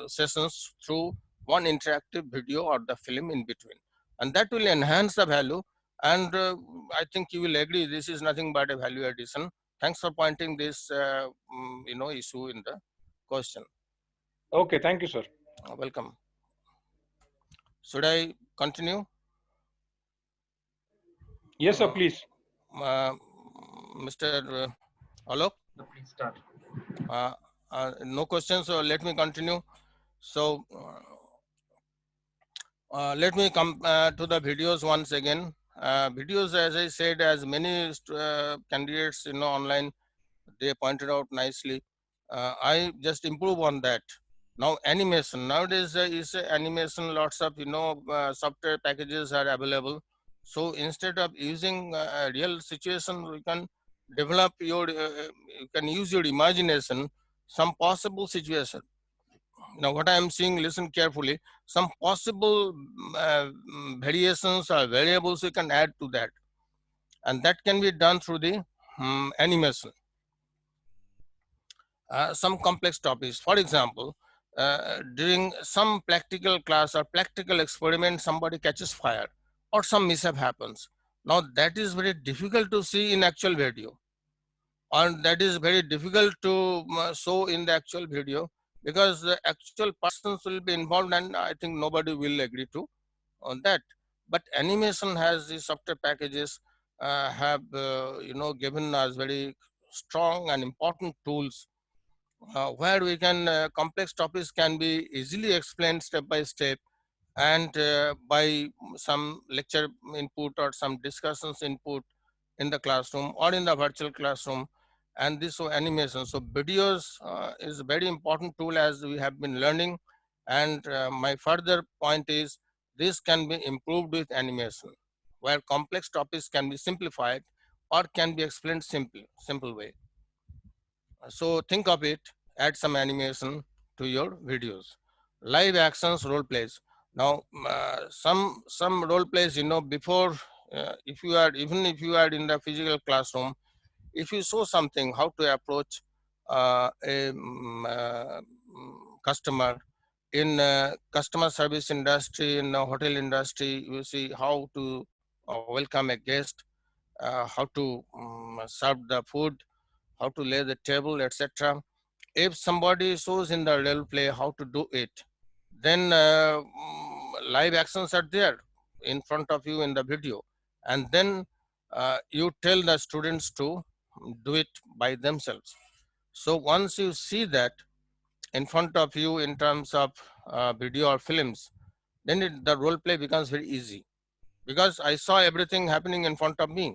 [SPEAKER 1] sessions through one interactive video or the film in between, and that will enhance the value. And I think you will agree this is nothing but a value addition. Thanks for pointing this issue in the question.
[SPEAKER 6] Okay, thank you, sir.
[SPEAKER 1] Welcome. Should I continue?
[SPEAKER 6] Yes, sir,
[SPEAKER 1] Uh,
[SPEAKER 6] please.
[SPEAKER 1] Mr. Alok?
[SPEAKER 4] Please start.
[SPEAKER 1] No questions, so let me continue. So, let me come to the videos once again. Videos, as I said, as many candidates, online, they pointed out nicely. I just improve on that. Now, animation. Nowadays, is animation, lots of, software packages are available. So instead of using a real situation, we can develop you can use your imagination, some possible situation. Now, what I am seeing, listen carefully, some possible variations or variables we can add to that. And that can be done through the animation. Some complex topics. For example, during some practical class or practical experiment, somebody catches fire or some mishap happens. Now that is very difficult to see in actual video. and that is very difficult to show in the actual video, because the actual persons will be involved, and I think nobody will agree to on that. But animation has the software packages have given us very strong and important tools, where we can complex topics can be easily explained step by step, and by some lecture input or some discussions input in the classroom or in the virtual classroom. And this so animation, so videos is a very important tool, as we have been learning. And my further point is, this can be improved with animation, where complex topics can be simplified or can be explained simple way. So think of it, add some animation to your videos. Live actions, role plays. Now, some role plays, before, if you are, even if you are in the physical classroom, if you show something, how to approach customer in customer service industry, in the hotel industry, you see how to welcome a guest, how to serve the food, how to lay the table, etc. If somebody shows in the real play how to do it, then live actions are there in front of you in the video, and then you tell the students to do it by themselves. So once you see that in front of you in terms of video or films, then the role play becomes very easy, because I saw everything happening in front of me.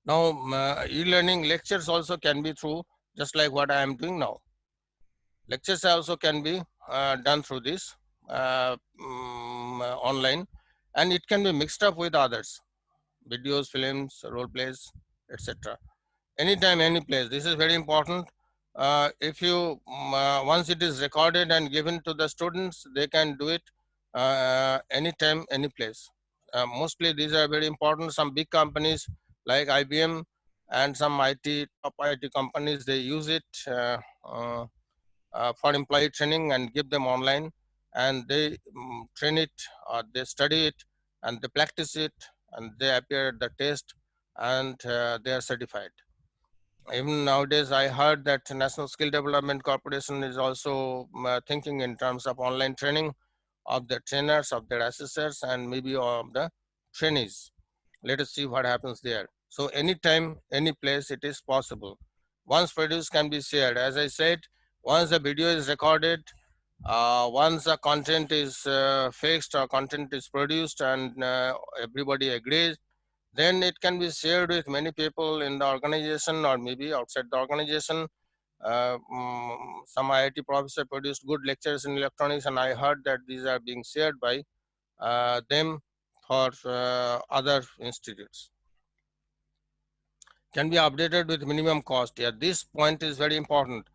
[SPEAKER 1] Now, e-learning lectures also can be through, just like what I am doing now. Lectures also can be done through this online, and it can be mixed up with others, videos, films, role plays, etc. Anytime, any place. This is very important. If you once it is recorded and given to the students, they can do it anytime, any place. Mostly these are very important. Some big companies like IBM and some top IT companies, they use it for employee training and give them online, and they train it, or they study it, and they practice it, and they appear at the test, and they are certified. Even nowadays, I heard that National Skill Development Corporation is also thinking in terms of online training of the trainers, of their assessors, and maybe of the trainees. Let us see what happens there. So anytime, any place, it is possible. Once produced can be shared. As I said, once the video is recorded, once the content is fixed or content is produced, and everybody agrees, then it can be shared with many people in the organization or maybe outside the organization. Some IIT professor produced good lectures in electronics, and I heard that these are being shared by them for other institutes. Can be updated with minimum cost. Yeah, this point is very important,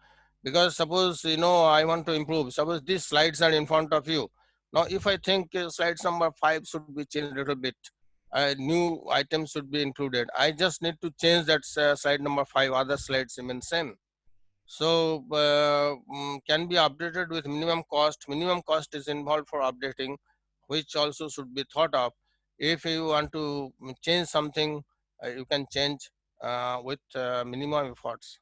[SPEAKER 1] because suppose, I want to improve. Suppose these slides are in front of you. Now, if I think slides number 5 should be changed a little bit, new items should be included, I just need to change that slide number 5, other slides remain same. So can be updated with minimum cost. Minimum cost is involved for updating, which also should be thought of. If you want to change something, you can change with minimum efforts.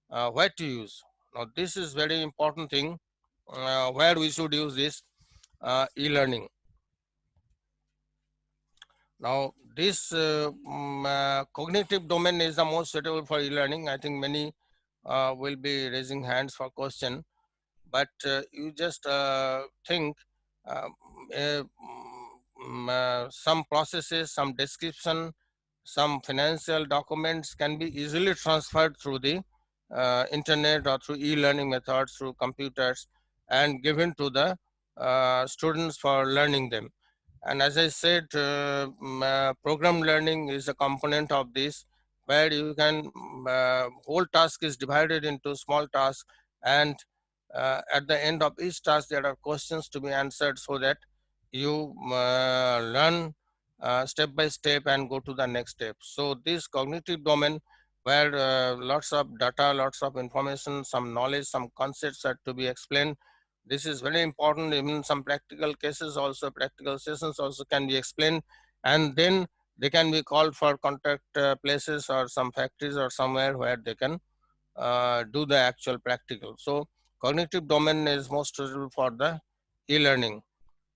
[SPEAKER 1] Where to use? Now, this is very important thing, where we should use this e-learning. Now, this cognitive domain is the most suitable for e-learning. I think many will be raising hands for question, but you just think uh, uh, some processes, some description, some financial documents can be easily transferred through the internet or through e-learning methods, through computers, and given to the students for learning them. And as I said, program learning is a component of this, where you can, whole task is divided into small tasks, and at the end of each task, there are questions to be answered, so that you learn step by step and go to the next step. So this cognitive domain, where lots of data, lots of information, some knowledge, some concepts are to be explained, this is very important. Even some practical cases also, practical sessions also can be explained, and then They can be called for contact places or some factories or somewhere where they can do the actual practical. So cognitive domain is most suitable for the e-learning.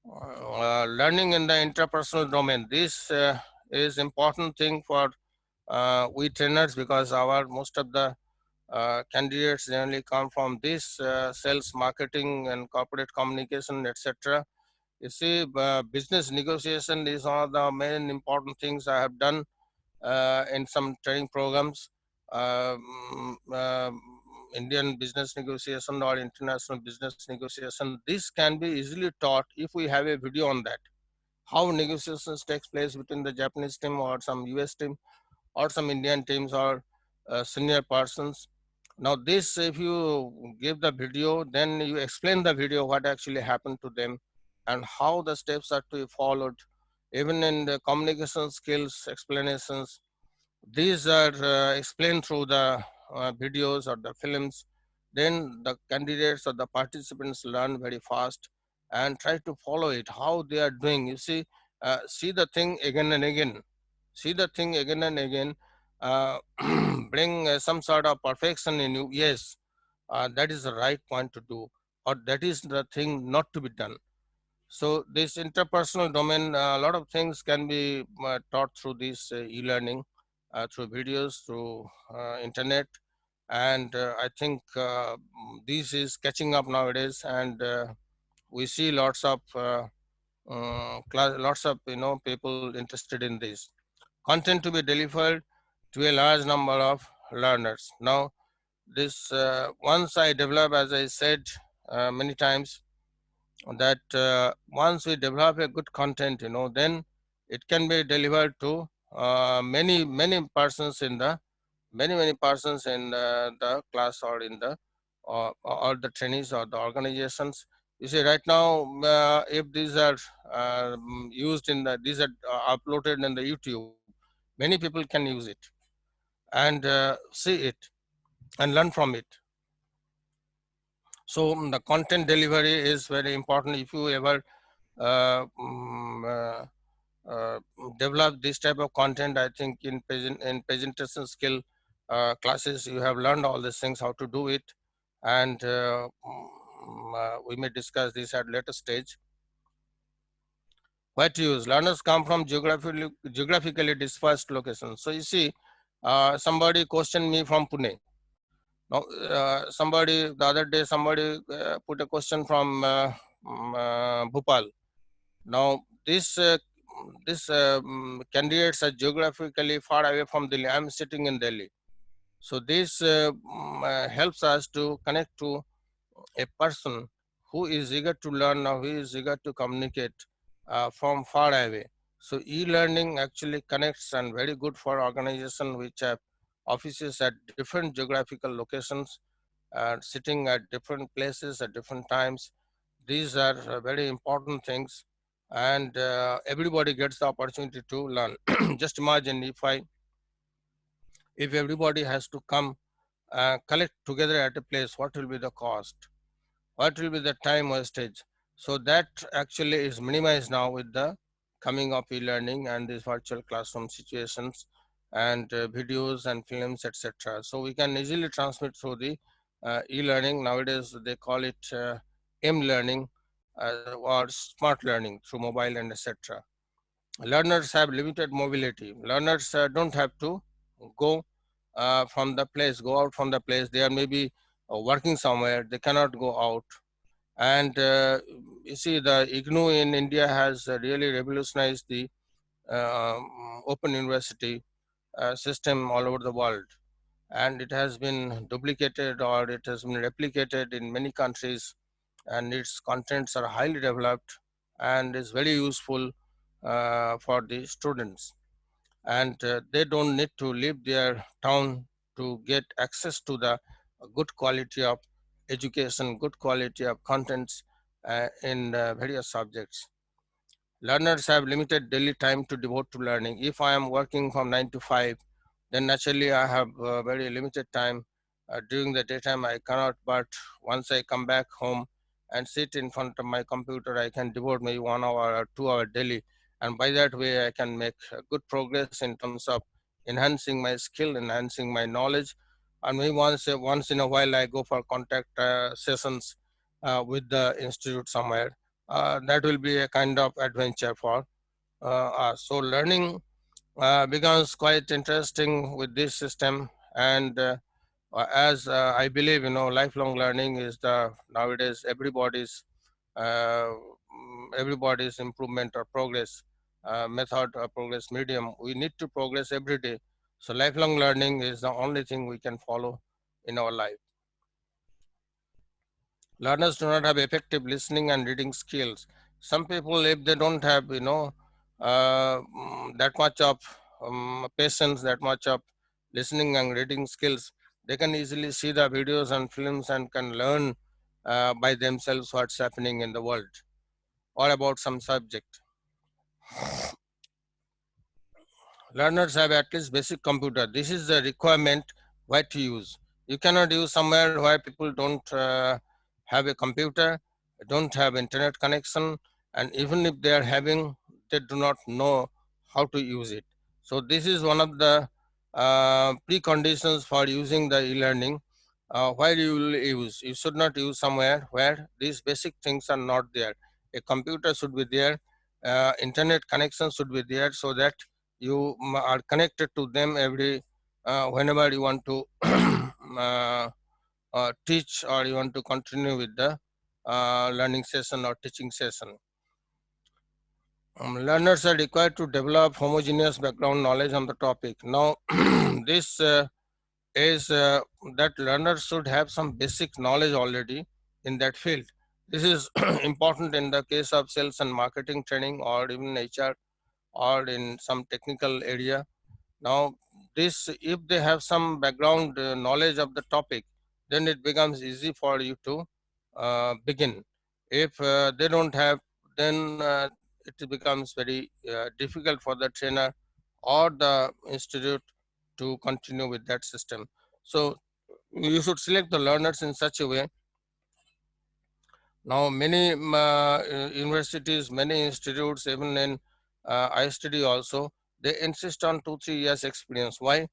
[SPEAKER 1] Learning in the interpersonal domain, this is important thing for we trainers, because our most of the candidates generally come from this sales, marketing, and corporate communication, etc. You see, business negotiation is one of the main important things I have done in some training programs. Indian business negotiation or international business negotiation. This can be easily taught if we have a video on that. How negotiations takes place between the Japanese team or some US team or some Indian teams or senior persons. Now this, if you give the video, then you explain the video what actually happened to them and how the steps are to be followed. Even in the communication skills explanations, these are explained through the videos or the films. Then the candidates or the participants learn very fast and try to follow it, how they are doing. You see the thing again and again. See the thing again and again. Uh, bring some sort of perfection in you. Yes, that is the right point to do, or that is the thing not to be done. So this interpersonal domain, a lot of things can be taught through this e-learning, through videos, through internet, and I think this is catching up nowadays, and we see lots of lots of people interested in this content to be delivered to a large number of learners. Now, this once I develop, as I said many times, that once we develop a good content, then it can be delivered to many persons in the many persons in the class or in the or the trainees or the organizations. You see, right now, if these are used in the these are uploaded in the YouTube, many people can use it and see it and learn from it. So the content delivery is very important. If you ever uh, mm, uh, uh, develop this type of content, I think in presentation skill classes, you have learned all these things, how to do it, and we may discuss this at later stage. What to use? Learners come from geographically dispersed locations. So you see, somebody questioned me from Pune. Now, somebody the other day, somebody put a question from Bhopal. Now, this candidates are geographically far away from Delhi. I'm sitting in Delhi, so this helps us to connect to a person who is eager to learn or who is eager to communicate from far away. So e-learning actually connects and very good for organization which have offices at different geographical locations, sitting at different places at different times. These are very important things, and everybody gets the opportunity to learn. Just imagine if everybody has to come collect together at a place, what will be the cost? What will be the time wastage? So that actually is minimized now with the coming of e-learning and these virtual classroom situations and videos and films, etc. So we can easily transmit through the e-learning. Nowadays they call it m-learning or smart learning through mobile and etc. Learners have limited mobility. Learners don't have to go go out from the place. They are maybe working somewhere. They cannot go out. And you see, the IGNU in India has really revolutionized the open university system all over the world. And it has been duplicated or it has been replicated in many countries, and its contents are highly developed and is very useful for the students. And they don't need to leave their town to get access to the good quality of education, good quality of contents in various subjects. Learners have limited daily time to devote to learning. If I am working from 9 to 5, then naturally I have very limited time. During the daytime, I cannot, but once I come back home and sit in front of my computer, I can devote maybe 1 hour or 2 hour daily. and by that way I can make good progress in terms of enhancing my skill, enhancing my knowledge. And maybe once in a while I go for contact sessions with the institute somewhere. That will be a kind of adventure for us. So learning becomes quite interesting with this system. And as I believe, lifelong learning is the nowadays everybody's improvement or progress method or progress medium. We need to progress every day. So lifelong learning is the only thing we can follow in our life. Learners do not have effective listening and reading skills. Some people, if they don't have, that much of patience, that much of listening and reading skills, they can easily see the videos and films and can learn by themselves what's happening in the world or about some subject. Learners have at least basic computer. This is the requirement why to use. You cannot use somewhere where people don't have a computer, don't have internet connection, and even if they are having, they do not know how to use it. So this is one of the preconditions for using the e-learning. Why you will use? You should not use somewhere where these basic things are not there. A computer should be there, internet connection should be there, so that you are connected to them every whenever you want to teach or you want to continue with the learning session or teaching session. Learners are required to develop homogeneous background knowledge on the topic. Now, this is that learners should have some basic knowledge already in that field. This is important in the case of sales and marketing training, or even HR, or in some technical area. Now, this, if they have some background knowledge of the topic, then it becomes easy for you to begin. If they don't have, then it becomes very difficult for the trainer or the institute to continue with that system. So you should select the learners in such a way. Now, many universities, many institutes, even in ISTD also, they insist on 2 3 years experience. Why?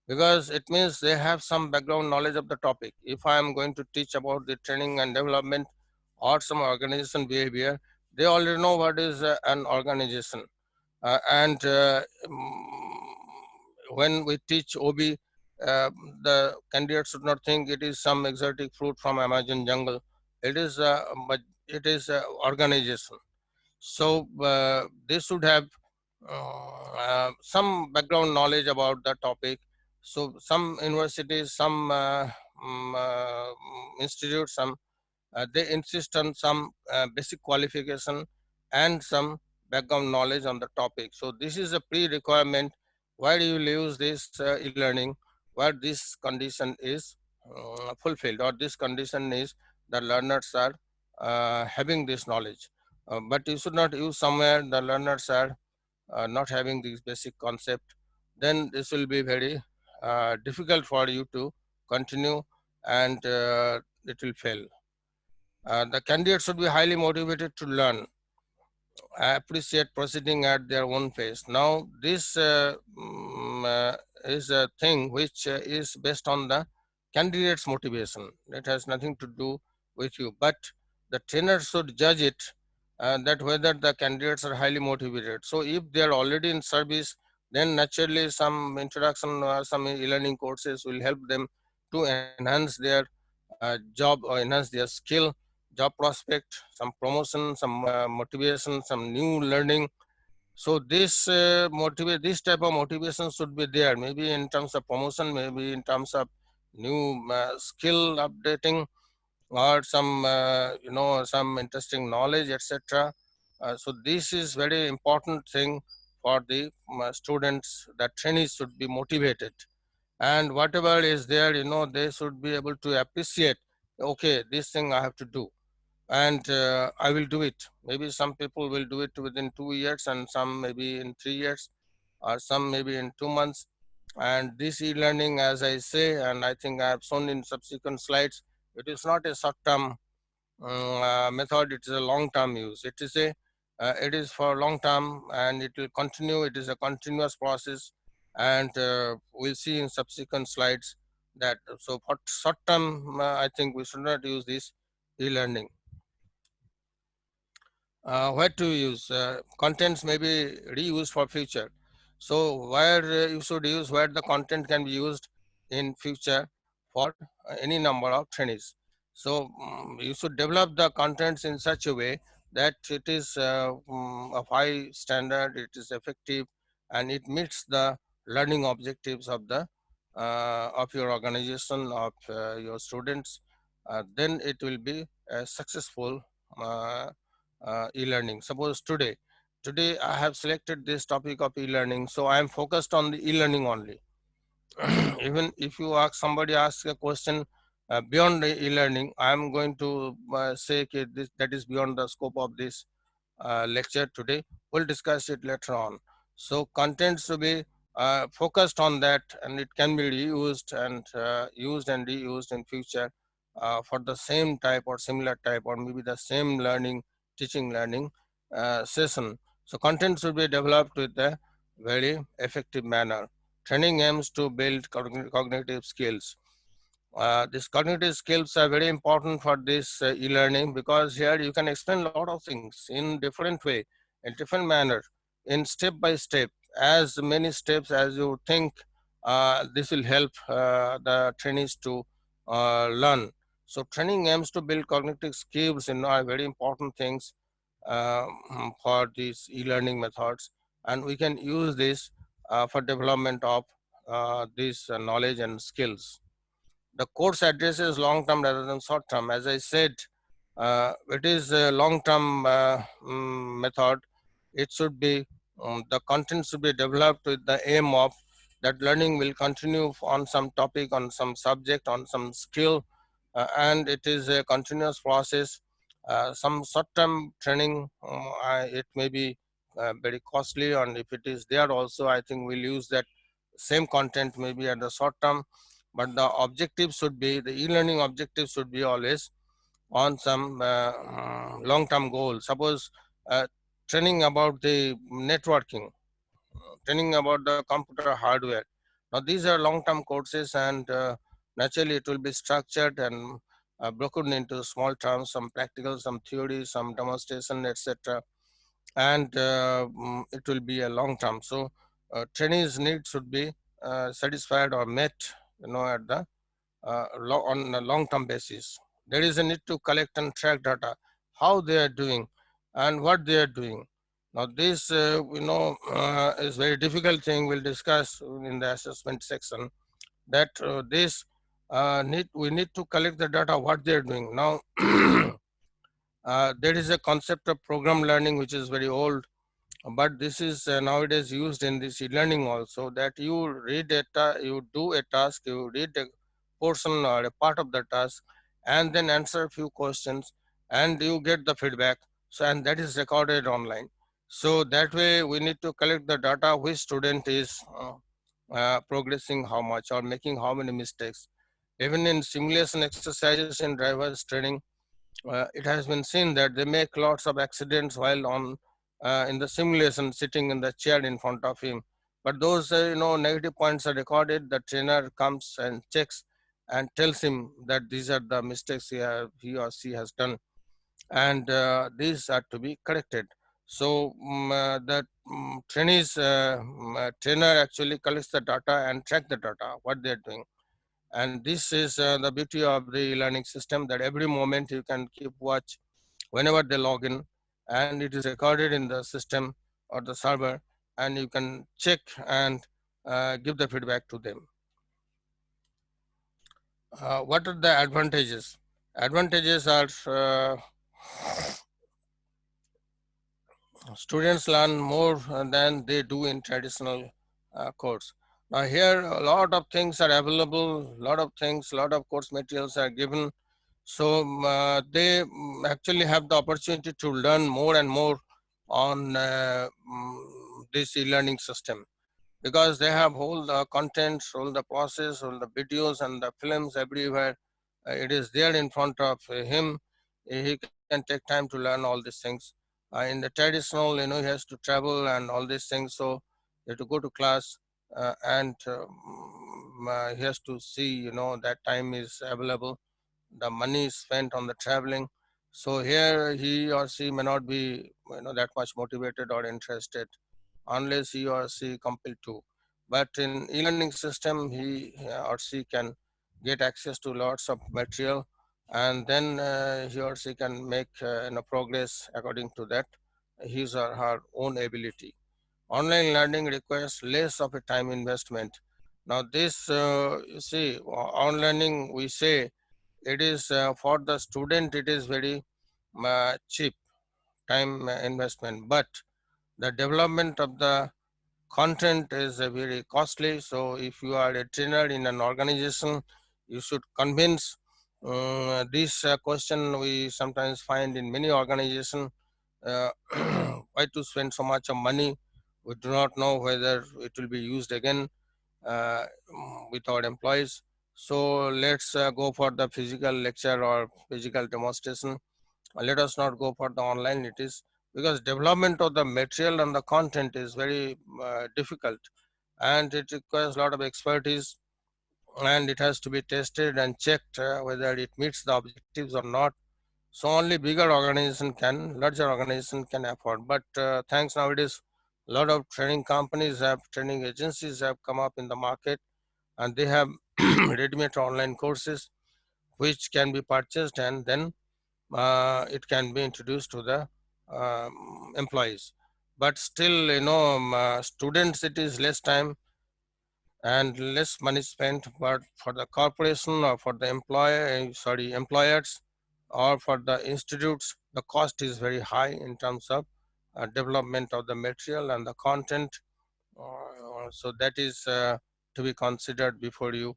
[SPEAKER 1] Because it means they have some background knowledge of the topic. If I am going to teach about the training and development or some organization behavior, they already know what is an organization. And when we teach OB, the candidate should not think it is some exotic fruit from Amazon jungle. It is but it is organization. So they should have some background knowledge about the topic. So some universities, some institutes, some they insist on some basic qualification and some background knowledge on the topic. So this is a pre-requirement. Why do you use this e-learning? Where this condition is fulfilled, or this condition is the learners are having this knowledge. But you should not use somewhere the learners are not having this basic concept. Then this will be very difficult for you to continue, and it will fail. The candidates should be highly motivated to learn, appreciate proceeding at their own pace. Now, this is a thing which is based on the candidate's motivation. It has nothing to do with you, but the trainer should judge it, that whether the candidates are highly motivated. So, if they are already in service, then naturally some introduction or some e-learning courses will help them to enhance their job or enhance their skill, job prospect, some promotion, some motivation, some new learning. So this type of motivation should be there, maybe in terms of promotion, maybe in terms of new skill updating, or some some interesting knowledge, etc. So this is very important thing for the students. That trainees should be motivated, and whatever is there, they should be able to appreciate, okay, this thing I have to do, and I will do it. Maybe some people will do it within 2 years, and some maybe in 3 years, or some maybe in 2 months. And this e-learning, as I say, and I think I have shown in subsequent slides, it is not a short-term method. It is a long-term use. It is a It is for long term and it will continue. It is a continuous process, and we'll see in subsequent slides that. So for short term, I think we should not use this e-learning. Where to use contents may be reused for future. So where you should use, where the content can be used in future for any number of trainees. So you should develop the contents in such a way that it is of high standard, it is effective, and it meets the learning objectives of your organization, of your students. Then it will be a successful uh, e-learning. Suppose today I have selected this topic of e-learning, so I am focused on the e-learning only. Even if you ask, somebody asks a question beyond the e-learning, I am going to say, okay, this, that is beyond the scope of this lecture today. We'll discuss it later on. So contents to be focused on that, and it can be reused and used and reused in future for the same type or similar type or maybe the same learning, teaching learning session. So content should be developed with a very effective manner. Training aims to build cognitive skills. These cognitive skills are very important for this e-learning, because here you can explain a lot of things in different way, in different manner, in step by step, as many steps as you think. This will help the trainees to learn. So training aims to build cognitive skills in are very important things for these e-learning methods, and we can use this for development of these knowledge and skills. The course addresses long term rather than short term. As I said, it is a long term method. It should be, the content should be developed with the aim of that learning will continue on some topic, on some subject, on some skill, and it is a continuous process. Some short term training, it may be very costly, and if it is there also, I think we'll use that same content maybe at the short term, but the objective should be, the e-learning objective should be always on some long-term goal. Suppose training about the networking, training about the computer hardware. Now these are long-term courses, and naturally it will be structured and broken into small terms, some practical, some theory, some demonstration, etc. And it will be a long term. So trainees needs should be satisfied or met, at the on a long-term basis. There is a need to collect and track data, how they are doing and what they are doing. Now this, is very difficult thing. We'll discuss in the assessment section that this we need to collect the data, what they are doing. Now, there is a concept of program learning which is very old, but this is nowadays used in this e-learning also, that you read you do a task, you read a portion or a part of the task, and then answer a few questions, and you get the feedback. So, and that is recorded online. So that way we need to collect the data, which student is progressing how much or making how many mistakes. Even in simulation exercises in drivers training, it has been seen that they make lots of accidents while on in the simulation, sitting in the chair in front of him. But those negative points are recorded. The trainer comes and checks and tells him that these are the mistakes he or she has done, and these are to be corrected. So the trainer actually collects the data and track the data, what they're doing. And this is the beauty of the learning system, that every moment you can keep watch whenever they log in, and it is recorded in the system or the server, and you can check and give the feedback to them. What are the advantages? Advantages are students learn more than they do in traditional course. Now here a lot of things are available, lot of things, lot of course materials are given. So they actually have the opportunity to learn more and more on this e-learning system, because they have all the contents, all the process, all the videos and the films everywhere. It is there in front of him. He can take time to learn all these things. In the traditional, he has to travel and all these things, so he has to go to class, and he has to see, that time is available, the money is spent on the traveling. So here he or she may not be, that much motivated or interested unless he or she compelled to. But in e-learning system, he or she can get access to lots of material, and then he or she can make progress according to that, his or her own ability. Online learning requires less of a time investment. Now this, you see, on learning, we say it is for the student, it is very cheap time investment, but the development of the content is very costly. So if you are a trainer in an organization, you should convince. This question we sometimes find in many organizations. uh, why to spend so much of money? We do not know whether it will be used again uh, with our employees. So let's go for the physical lecture or physical demonstration. Let us not go for the online. It is because development of the material and the content is very difficult, and it requires a lot of expertise, and it has to be tested and checked whether it meets the objectives or not. So only bigger organization can, larger organization can afford. But thanks nowadays, a lot of training companies have, training agencies have come up in the market, and they have ready-made online courses which can be purchased, and then it can be introduced to the employees. But still, students, it is less time and less money spent. But for the corporation or for the employers or for the institutes, the cost is very high in terms of development of the material and the content. So that is to be considered before you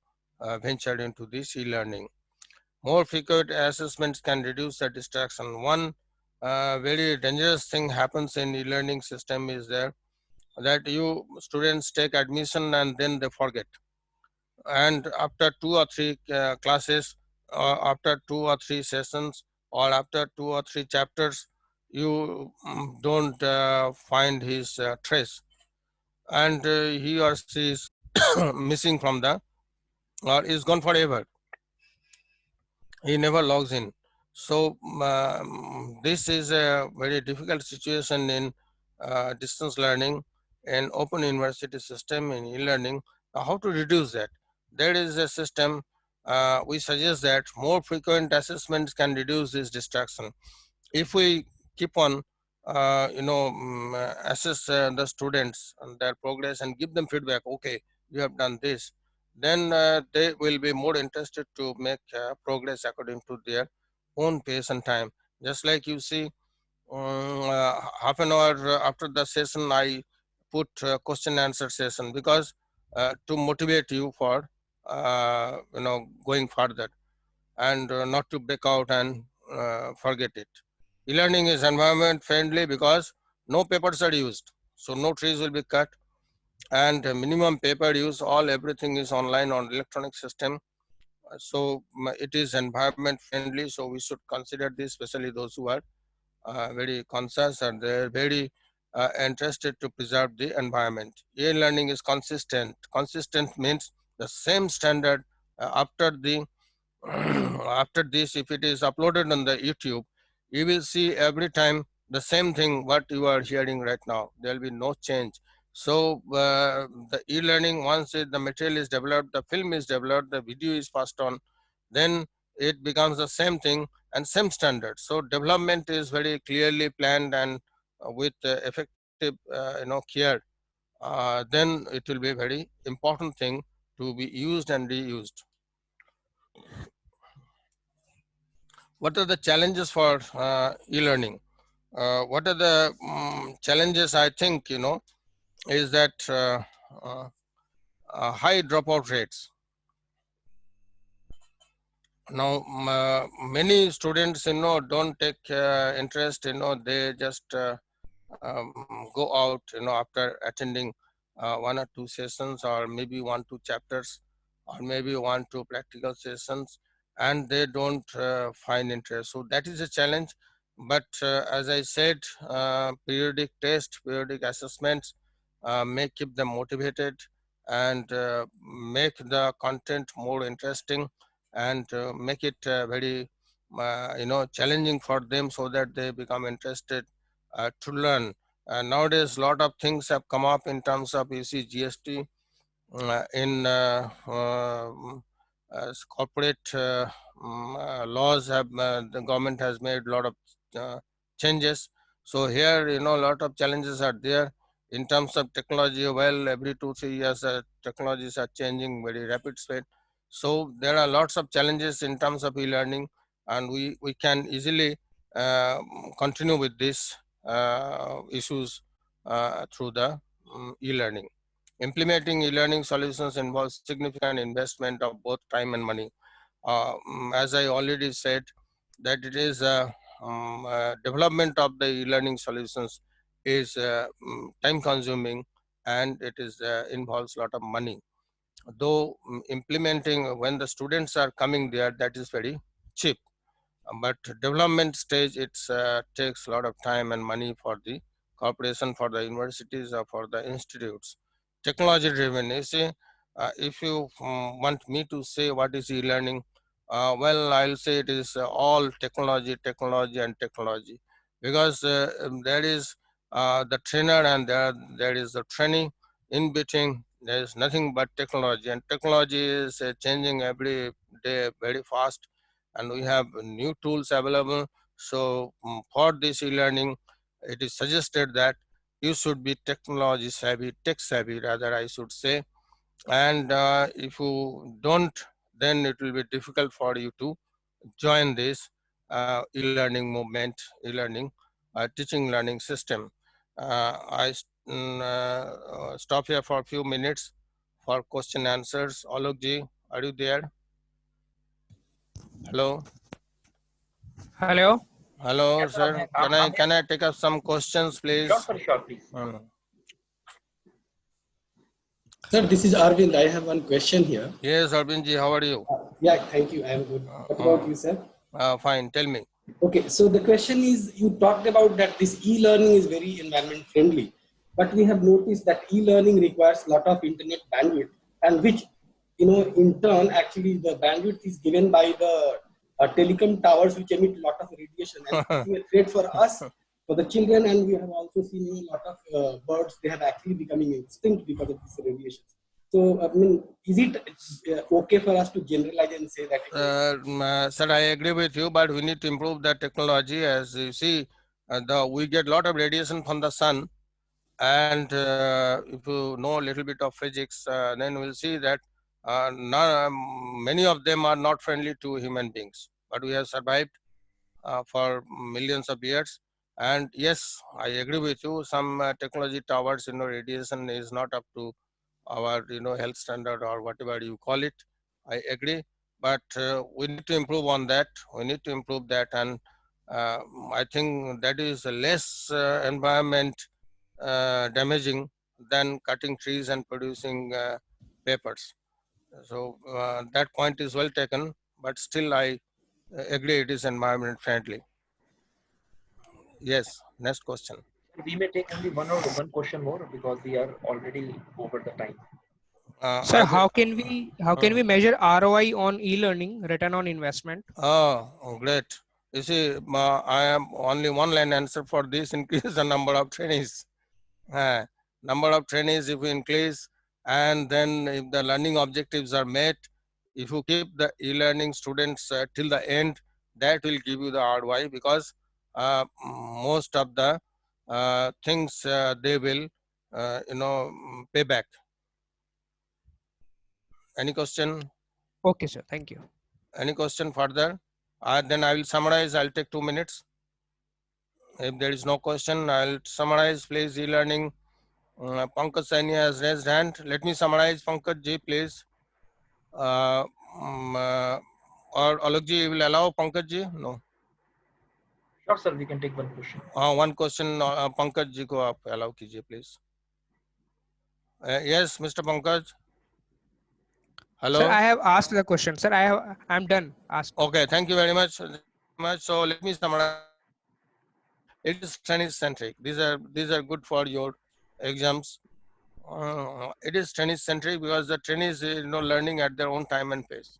[SPEAKER 1] venture into this e-learning. More frequent assessments can reduce the distraction. One very dangerous thing happens in e-learning system is there, that you students take admission and then they forget. And after two or three classes, or after two or three sessions, or after two or three chapters, you don't find his trace, and he or she is missing from the, or is gone forever. He never logs in. So this is a very difficult situation in distance learning and open university system in e-learning. How to reduce that? There is a system. We suggest that more frequent assessments can reduce this distraction. If we keep on assess the students and their progress and give them feedback, okay, you have done this, then they will be more interested to make progress according to their own pace and time. Just like you see, half an hour after the session, I put question answer session, because to motivate you for going further, and not to break out and forget it. E-learning is environment friendly because no papers are used, so no trees will be cut, and minimum paper use. All everything is online on electronic system. So it is environment friendly. So we should consider this, especially those who are very conscious and they're very interested to preserve the environment. E-learning is consistent. Consistent means the same standard after the after this. If it is uploaded on the YouTube, you will see every time the same thing what you are hearing right now. There will be no change. So the e-learning, once the material is developed, the film is developed, the video is passed on, then it becomes the same thing and same standard. So development is very clearly planned, and with effective care, then it will be a very important thing to be used and reused. What are the challenges for e-learning? What are the challenges? I think, is that uh, high dropout rates. Now, many students, don't take interest, they just go out, after attending one or two sessions, or maybe one, two chapters, or maybe one, two practical sessions, and they don't find interest. So that is a challenge. But as I said, periodic test, periodic assessments may keep them motivated and make the content more interesting and make it very challenging for them, so that they become interested to learn. Nowadays, a lot of things have come up in terms of, you see, GST, in as corporate laws have, the government has made a lot of uh, changes. So here, a lot of challenges are there in terms of technology. Well, every 2 3 years technologies are changing very rapid speed. So there are lots of challenges in terms of e-learning, and we can easily uh, continue with these issues through the e-learning. Implementing e-learning solutions involves significant investment of both time and money. As I already said, that it is development of the e-learning solutions is time consuming, and it is involves a lot of money. Though implementing when the students are coming there, that is very cheap, but development stage, it's takes a lot of time and money for the corporation, for the universities, or for the institutes. Technology driven, you see, if you want me to say what is e-learning, well, I'll say it is all technology, technology and technology, because there is the trainer, and there is the training. In between, there is nothing but technology, and technology is changing every day very fast, and we have new tools available. So for this e-learning, it is suggested that you should be technology savvy, tech savvy rather, I should say. And if you don't, then it will be difficult for you to join this e-learning movement, e-learning teaching learning system. Stop here for a few minutes for question answers. Alok ji, are you there? Hello.
[SPEAKER 2] Hello.
[SPEAKER 1] Hello,
[SPEAKER 7] Yes, sir.
[SPEAKER 1] sir. Can I take up some questions,
[SPEAKER 7] Sure,
[SPEAKER 1] please?
[SPEAKER 7] sir. Sure, please.
[SPEAKER 8] Sir, this is Arvind. I have one question here.
[SPEAKER 1] Yes, Arvindji, how are you?
[SPEAKER 8] Yeah, thank you. I am good. What about you, sir?
[SPEAKER 1] Fine. Tell me.
[SPEAKER 8] Okay, so the question is, you talked about that this e-learning is very environment friendly, but we have noticed that e-learning requires a lot of internet bandwidth, and which, in turn, actually the bandwidth is given by the telecom towers, which emit a lot of radiation and creating a threat for us, for the children, and we have also seen a lot of birds, they have actually becoming extinct because of this radiation. So, I mean, is it okay for us to generalize and say that?
[SPEAKER 1] Sir, I agree with you, but we need to improve the technology. As you see, we get a lot of radiation from the sun, and if you know a little bit of physics, then we'll see that many of them are not friendly to human beings, but we have survived for millions of years. And yes, I agree with you. Some technology towers, radiation is not up to our health standard or whatever you call it. I agree, but we need to improve on that. We need to improve that, and uh, I think that is less environment damaging than cutting trees and producing papers. So that point is well taken, but still I agree it is environment friendly. Yes, next question.
[SPEAKER 7] We may take only one question more because we are already over the time.
[SPEAKER 2] Sir,
[SPEAKER 1] I will.
[SPEAKER 2] how can we measure ROI on e-learning, return on investment?
[SPEAKER 1] Oh, great. You see, I am only one line answer for this: increase the number of trainees. Number of trainees, if we increase, and then if the learning objectives are met, if you keep the e-learning students till the end, that will give you the ROI, because most of the things they will, pay back. Any question?
[SPEAKER 2] Okay, sir. Thank you.
[SPEAKER 1] Any question further? Then I will summarize. I'll take 2 minutes. If there is no question, I'll summarize. Please, e-learning. Pankaj Saini has raised hand. Let me summarize. Pankaj ji, please. Uh, um, uh, or Alok ji will allow Pankaj ji? No.
[SPEAKER 7] Sure, sir. We can take one question.
[SPEAKER 1] One question. Pankaj ji ko aap allow kijiye, please. Yes, Mr. Pankaj. Hello.
[SPEAKER 2] Sir, I have asked the question. Sir, I'm done. Asked.
[SPEAKER 1] Okay. Thank you very much. So let me summarize. it is training centric. These are good for your exams. It is training centric because the trainees learning at their own time and pace.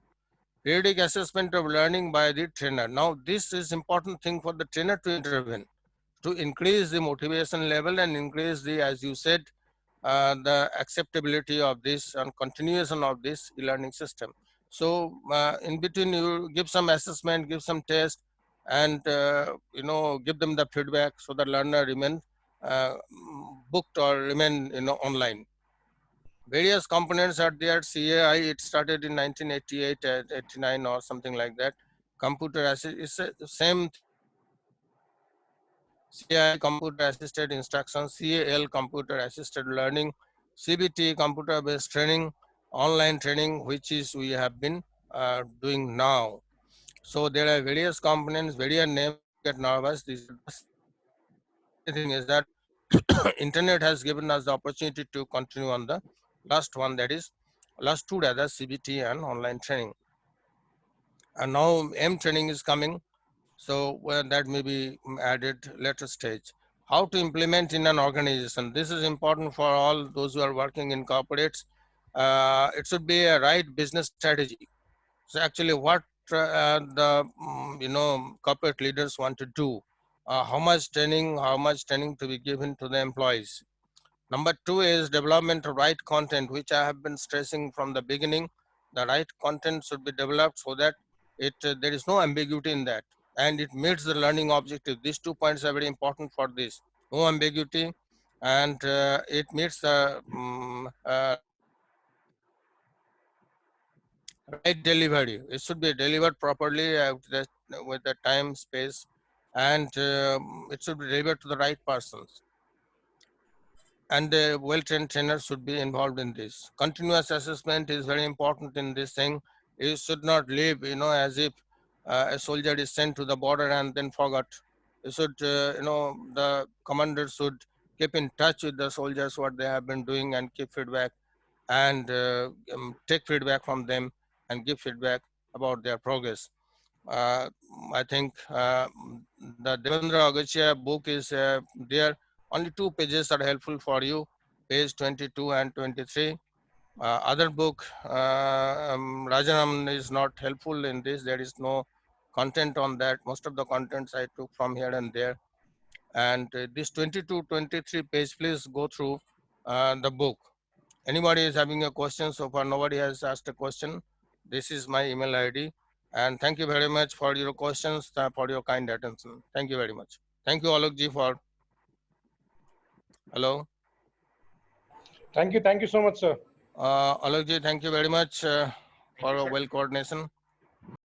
[SPEAKER 1] Periodic assessment of learning by the trainer. Now this is important thing for the trainer to intervene to increase the motivation level and increase the, as you said, the acceptability of this and continuation of this e-learning system. So in between you give some assessment, give some test, and give them the feedback so the learner remain booked or remain online. Various components are there. CAI, it started in 1988 and 89 or something like that. Computer assist, it's the same thing is there. CAI, computer assisted instruction, CAL, computer assisted learning, CBT, computer based training, online training, which is we have been doing now. So there are various components, various names. Don't get nervous. These are the same thing. Only thing is that internet has given us the opportunity to continue on the last one, that is last two rather, CBT and online training. And now M training is coming, so that may be added later stage. How to implement in an organization? This is important for all those who are working in corporates. It should be a right business strategy. So actually what the corporate leaders want to do, how much training to be given to the employees. Number two is development of right content, which I have been stressing from the beginning. The right content should be developed so that there is no ambiguity in that, and it meets the learning objective. These 2 points are very important for this. No ambiguity, and it meets the right delivery. It should be delivered properly with the time, space, and it should be delivered to the right persons. And a well-trained trainer should be involved in this. Continuous assessment is very important in this thing. You should not live, as if a soldier is sent to the border and then forgot. You should, the commander should keep in touch with the soldiers, what they have been doing, and keep feedback and take feedback from them and give feedback about their progress. Uh, I think the Devendra Agachia book is there. Only 2 pages are helpful for you, page 22 and 23. Other book, Rajaram is not helpful in this. There is no content on that. Most of the contents I took from here and there. And this 22, 23 page, please go through the book. Anybody is having a question? So far, nobody has asked a question. This is my email ID. And thank you very much for your questions, for your kind attention. Thank you very much. Thank you, Alok ji, for. Hello.
[SPEAKER 6] Thank you so much, sir.
[SPEAKER 1] Alok ji, thank you very much for a well coordination.